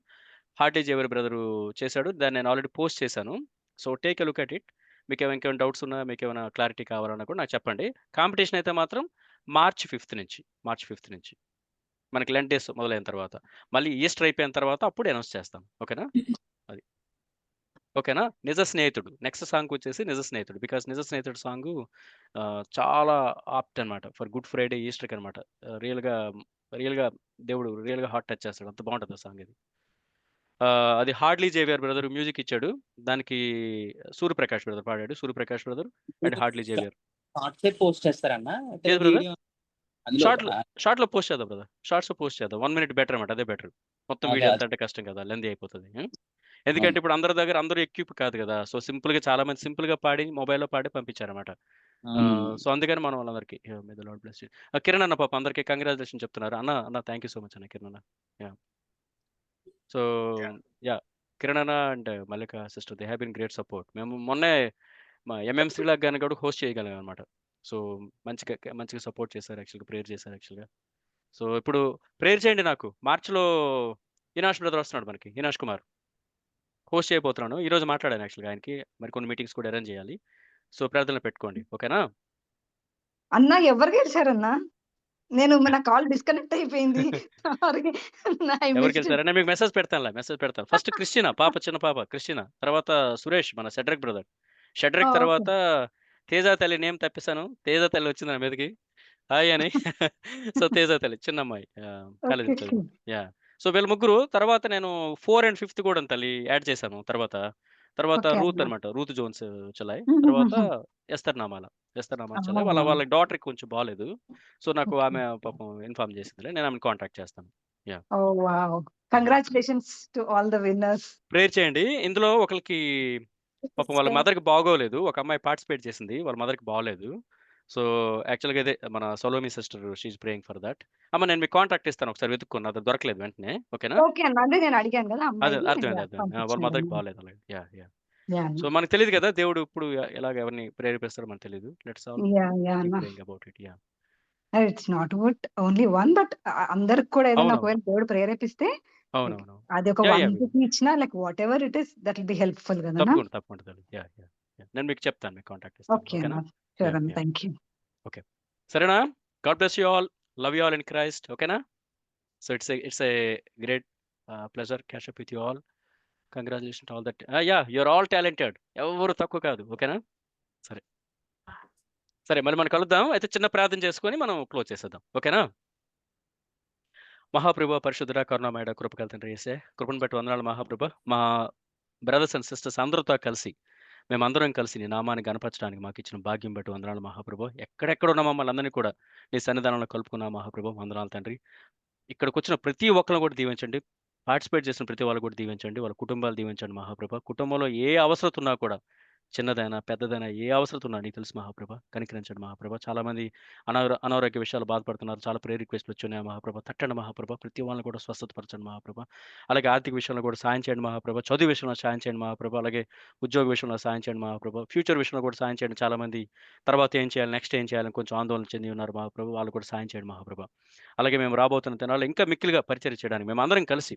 హార్ట్ ఈజ్ ఎవరీ బ్రదరు చేశాడు. దాన్ని నేను ఆల్రెడీ పోస్ట్ చేశాను. So, take a look at it. ఇంకేమైనా డౌట్స్ ఉన్నా, మీకేమైనా క్లారిటీ కావాలన్నా కూడా నాకు చెప్పండి. కాంపిటీషన్ అయితే మాత్రం మార్చ్ 5 నుంచి. మనకి లెంట్ డేస్ మొదలైన తర్వాత. మళ్ళీ ఈస్టర్ అయిపోయిన తర్వాత అప్పుడు అనౌన్స్ చేస్తాను. ఓకేనా? అది. ఓకేనా? 'నిజ స్నేహితుడు' నెక్స్ట్ సాంగొచ్చేసి 'నిజ స్నేహితుడు.' బికాజ్ 'నిజ స్నేహితుడు' సాంగు చాలా ఆప్ట్ అనమాట. ఫర్ గుడ్ ఫ్రైడే, ఈస్టర్‌కి అనమాట. రియల్‌గా దేవుడు హార్ట్ టచ్ చేస్తాడు. అంత బావుంటది ఆ సాంగ్ ఇది. అది 'హార్డ్లీ జేవియర్' బ్రదర్ మ్యూజిక్ ఇచ్చాడు. దానికి 'సూర్యప్రకాష్' బ్రదర్ పాడాడు. 'Suryaprakash' brother and 'Hardly Xavier.' షార్ట్సే పోస్ట్ చేస్తారన్నా? అయితే ఏది బ్రదర్? వీడియో అందులో షార్ట్‌లో పోస్ట్ చేద్దాం బ్రదర్. షార్ట్స్‌లో పోస్ట్ చేద్దాం. 1 మినిట్ బెటర్ అనమాట. అదే బెటర్. మొత్తం అదే వీడియో అంతా అంటే కష్టం కదా! లెంథీ అయిపోతది. ఎందుకంటే ఇప్పుడు అందరూ ఎక్విప్ కాదు కదా! సో, సింపుల్‌గా చాలా మంది సింపుల్‌గా పాడి మొబైల్‌లో పాడి పంపించారన్నమాట. సో, అందుకని మనం వాళ్ళందరికీ may the lord bless you. Kiran అన్న పాపం అందరికి కంగ్రాచ్యులేషన్ చెప్తున్నారు. అన్న థాంక్ యూ సో మచ్ అన్న కిరణ్ అన్న. యాహ్! So, yeah! కిరణ్ అన్న and Mallika sister they have been great support. మేము మొన్నే మా ఎంఎంసీ‌లా గాని కూడా హోస్ట్ చేయగలిగాం అన్నమాట. సో, మంచిగా సపోర్ట్ చేశారు యాక్చువల్‌గా. ప్రేయర్ చేశారు యాక్చువల్‌గా. సో, ఇప్పుడు ప్రేయర్ చేయండి నాకు. మార్చ్‌లో ఇనాష్ బ్రదర్ వస్తున్నాడు మనకి. ఇనాష్ కుమార్. హోస్ట్ చేయబోతున్నాను. ఈరోజు మాట్లాడాను యాక్చువల్‌గా ఆయనకి. మరికొన్ని మీటింగ్స్ కూడా అరేంజ్ చేయాలి. సో, ప్రార్థనలో పెట్టుకోండి. ఓకేనా? అన్నా ఎవరు గెలిచారన్నా? నా కాల్ డిస్కనెక్ట్ అయిపోయింది. సారీ. ఐ ఎవరు మిస్డ్. గెలిచారని మీకు మెసేజ్ పెడతాను. ఫస్ట్ క్రిస్టినా చిన్న పాప క్రిస్టినా. తర్వాత సురేష్ మన షడ్రక్ బ్రదర్. షడ్రక్ ఓకే. తర్వాత తేజ తల్లి నేమ్ తప్పిసాను. తేజ తల్లి వచ్చింది నా మీదకి. హాయ్ అని. సో, తేజ తల్లి చిన్నమ్మాయి కాలేజ్‌లో ఓకే. చదువుకుంది. యాహ్! సో, వీళ్ళ ముగ్గురు తర్వాత నేను 4 అండ్ 5థ్ కూడా తల్లి యాడ్ చేశాను తర్వాత. తర్వాత ఓకే రూత్ అన్నా. అనమాట. రూత్ జోన్స్ చెలాయ్. తర్వాత హుహుహుహు. ఎస్తర్ నామాల. చెలాయ్. అవునా! వాళ్ళ డాటర్‌కి కొంచెం బాలేదు. సో, నాకు ఓకే. ఆమె పాపం ఇన్ఫార్మ్ చేసిందిలే. నేను ఆమెను కాంటాక్ట్ చేస్తాను. Yeah! Oh! Wow! Congratulations to all the winners. Prayer చేయండి. ఇందులో ఒకళ్ళకి పాపం వాళ్ళ మదర్‌కి బాగోలేదు. ఒక అమ్మాయి పార్టిసిపేట్ చేసింది. వాళ్ళ మదర్‌కి బాలేదు. సో, యాక్చువల్‌గా ఇదే మన Salome sister she is praying for that. అమ్మ నేను మీకు కాంటాక్ట్ ఇస్తాను ఒకసారి వెతుక్కోండి. అది దొరకలేదు వెంటనే. ఓకేనా? ఓకే అన్న. అదే నేను అడిగాను కదా అదే అమ్మాయిది. అర్థమైంది. వాళ్ళ పంపించండి మదర్‌కి అన్న. బాలేదు అలాగే. యాహ్! యాహ్! సో, అన్న. మనకు తెలీదు కదా! దేవుడు ఇప్పుడు ఎలాగ ఎవరిని ప్రేరేపిస్తాడో మనకు తెలీదు. Let's all yeah! కీప్ అన్న. Praying about it. Yeah! It's not about only one but అందరికి కూడా ఏదైనా అవునవును. ఒకవేళ దేవుడు ప్రేరేపిస్తే లైక్ అవునవును. అది ఒక యాహ్! 1 రూపీ ఇచ్చినా like whatever it is that will be helpful కదన్నా. తప్పకుండా తల్లి. యాహ్! నేను మీకు చెప్తాను. మీకు కాంటాక్ట్ ఇస్తాను. ఓకే ఓకేనా? అన్న. షూర్ అన్న. యాహ్! Thank you. ఓకే. సరేనా? God bless you all. Love you all in Christ. ఓకేనా? So, it's a great pleasure catch up with you all. Congratulation to all that. Yeah! You are all talented. ఎవ్వరు తక్కువ కాదు. ఓకేనా? సరే. సరే మరి మనం కలుద్దాం. అయితే చిన్న ప్రార్థన చేసుకొని మనం క్లోజ్ చేసేద్దాం. ఓకేనా? మహాప్రభు పరిశుద్ధుడ కరుణామయుడ కృపగల తండ్రి యేసే, కృపను బట్టి వందనాలు మహాప్రభు. మా బ్రదర్స్ అండ్ సిస్టర్స్ అందరితో కలిసి మేమందరం కలిసి నీ నామాన్ని గణపరచడానికి మాకు ఇచ్చిన భాగ్యం బట్టి వందనాలు మహాప్రభు. ఎక్కడెక్కడ ఉన్న మమ్మల్ని అందరినీ కూడా నీ సన్నిధానంలో కలుపుకున్నా మహాప్రభు. వందనాలు తండ్రి. ఇక్కడికి వచ్చిన ప్రతి ఒక్కరిని కూడా దీవించండి. పార్టిసిపేట్ చేసిన ప్రతి వాళ్ళు కూడా దీవించండి. వాళ్ళ కుటుంబాలు దీవించండి మహాప్రభు. కుటుంబంలో ఏ అవసరత ఉన్నా కూడా చిన్నదైనా పెద్దదైనా ఏ అవసరత ఉన్నా నీకు తెలుసు మహాప్రభ. కనికరించండి మహాప్రభ. చాలామంది అనారోగ్య విషయాలు బాధపడుతున్నారు. చాలా ప్రేయర్ రిక్వెస్ట్లు వచ్చున్నాయి మహాప్రభ. తట్టండి మహాప్రభ. ప్రతి వాళ్ళని కూడా స్వస్థతపరచండి మహాప్రభ. అలాగే ఆర్థిక విషయంలో కూడా సాయం చేయండి మహాప్రభ. చదువు విషయంలో సాయం చేయండి మహాప్రభ. అలాగే ఉద్యోగ విషయంలో సాయం చేయండి మహాప్రభ. ఫ్యూచర్ విషయంలో కూడా సాయం చేయండి. చాలామంది తర్వాత ఏం చేయాలి, నెక్స్ట్ ఏం చేయాలని కొంచెం ఆందోళన చెంది ఉన్నారు మహాప్రభ. వాళ్ళు కూడా సాయం చేయండి మహాప్రభ. అలాగే మేము రాబోతున్న దినాల్లో ఇంకా మిక్కిలిగా పరిచర్య చేయడానికి మేము అందరం కలిసి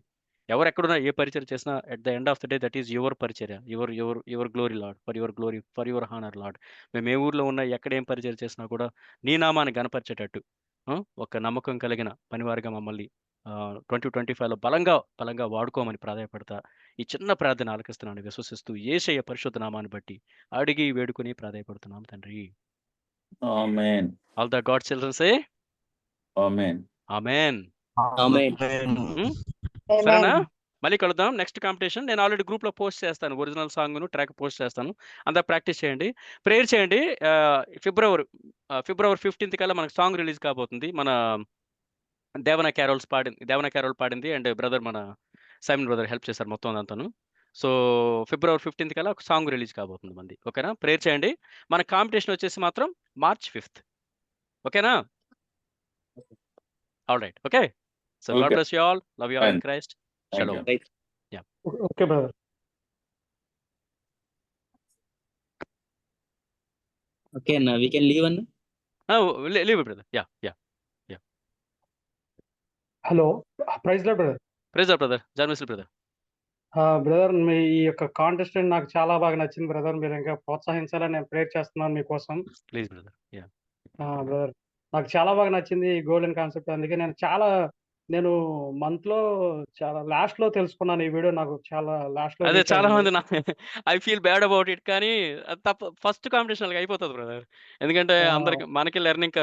ఎవరెక్కడున్నా ఏ పరిచర్య చేసినా at the end of the day that is your పరిచర్య, your glory lord, for your glory, for your honour lord. మేము ఏ ఊర్లో ఉన్నా ఎక్కడ ఏం పరిచర్య చేసినా కూడా నీ నామాన్ని గనపరిచేటట్టు ఒక నమ్మకం కలిగిన పనివారిగా మమ్మల్ని 2025లో బలంగా వాడుకోమని ప్రాధాయపడతా ఈ చిన్న ప్రార్థన ఆలకిస్తున్నాను విశ్వసిస్తూ యేసయ్య పరిశుద్ధ నామాన్ని బట్టి అడిగి వేడుకొని ప్రాధాయపడుతున్నాం తండ్రి. ఆమేన్. ఆల్ ద గాడ్ చిల్డ్రన్ సే ఆమేన్. ఆమేన్. ఆమేన్. సరేనా? మళ్ళీ కలుద్దాం. నెక్స్ట్ కాంపిటీషన్ నేను ఆల్రెడీ గ్రూప్లో పోస్ట్ చేస్తాను. ఒరిజినల్ సాంగ్ను ట్రాక్ పోస్ట్ చేస్తాను. అంతా ప్రాక్టీస్ చేయండి, ప్రేయర్ చేయండి. ఫిబ్రవరి 15th కల్లా మనకు సాంగ్ రిలీజ్ కాబోతుంది. మన దేవన క్యారోల్ పాడింది అండ్ బ్రదర్ మన సైమన్ బ్రదర్ హెల్ప్ చేశారు మొత్తం దాంతోను. సో ఫిబ్రవరి 15th కల్లా ఒక సాంగ్ రిలీజ్ కాబోతుంది మంది. ఓకేనా? ప్రేయర్ చేయండి. మన కాంపిటీషన్ వచ్చేసి మాత్రం మార్చ్ 5th. ఓకేనా? All right. Okay. So God bless you all. Love you all in Christ. Shalom. Yeah. Okay brother. Okay అన్న, వీ కెన్ లీవ్ అన్న. Leave brother. Yeah. Hello, praise lord brother. Praise lord brother. జర్మిస్ల్ brother. Brother, మీ ఈ యొక్క contestant నాకు చాలా బాగా నచ్చింది బ్రదర్. మీరు ఇంకా ప్రోత్సహించాలని నేను ప్రేయర్ చేస్తున్నాను మీకోసం. Please brother. యా. బ్రదర్, నాకు చాలా బాగా నచ్చింది ఈ గోల్డెన్ కాన్సెప్ట్. అందుకే నేను మంత్లో చాలా లాస్ట్లో తెలుసుకున్నాను ఈ వీడియో. నాకు చాలా లాస్ట్లో అదే చాలా మంది I feel bad about it, కానీ తప్ప ఫస్ట్ కాంపిటీషన్ అయిపోతుంది బ్రదర్. ఎందుకంటే మనకి లెర్నింగ్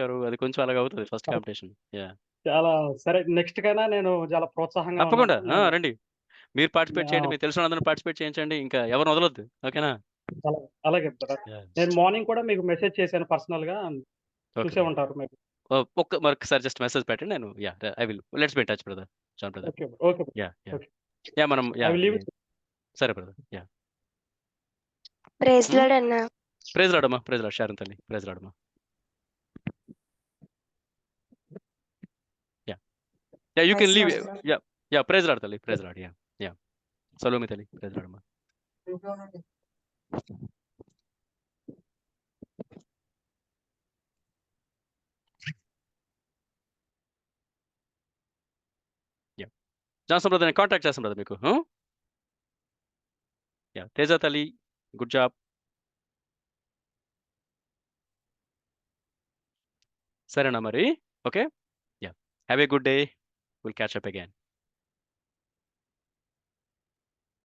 కరు అది కొంచెం అలాగ అవుతుంది ఫస్ట్ కాంపిటీషన్. యా. చాలా సరే, నెక్స్ట్ కైనా నేను చాలా ప్రోత్సాహంగా తప్పకుండా రండి. మీరు పార్టిసిపేట్ చేయండి, మీరు తెలిసిన అందరూ పార్టిసిపేట్ చేయించండి, ఇంకా ఎవరిని వదలొద్దు. ఓకేనా? అలాగే బ్రదర్. నేను మార్నింగ్ కూడా మీకు మెసేజ్ చేశాను పర్సనల్ గా, చూసే ఉంటారు మీరు. మరొకసారి జస్ట్ మెసేజ్ పెట్టండి. నేను I will let's be in touch brother. John brother. Okay. Yeah మనం సరే బ్రదర్. యా. ప్రైజ్ లార్డ్ అన్న. ప్రైజ్ లార్డ్ అమ్మా. ప్రైజ్ లార్డ్ శారన్ తల్లి. ప్రైజ్ లార్డ్ అమ్మా. Yeah you can leave. Yeah praise lord తల్లి. Praise lord. Yeah Salome తల్లి. Praise lord అమ్మా. Johnson brother నేను కాంటాక్ట్ చేస్తాను బ్రదర్ మీకు. యా తేజ తల్లి, గుడ్ జాబ్. సరేనా మరి? Okay. Yeah have a good day. Will catch up again.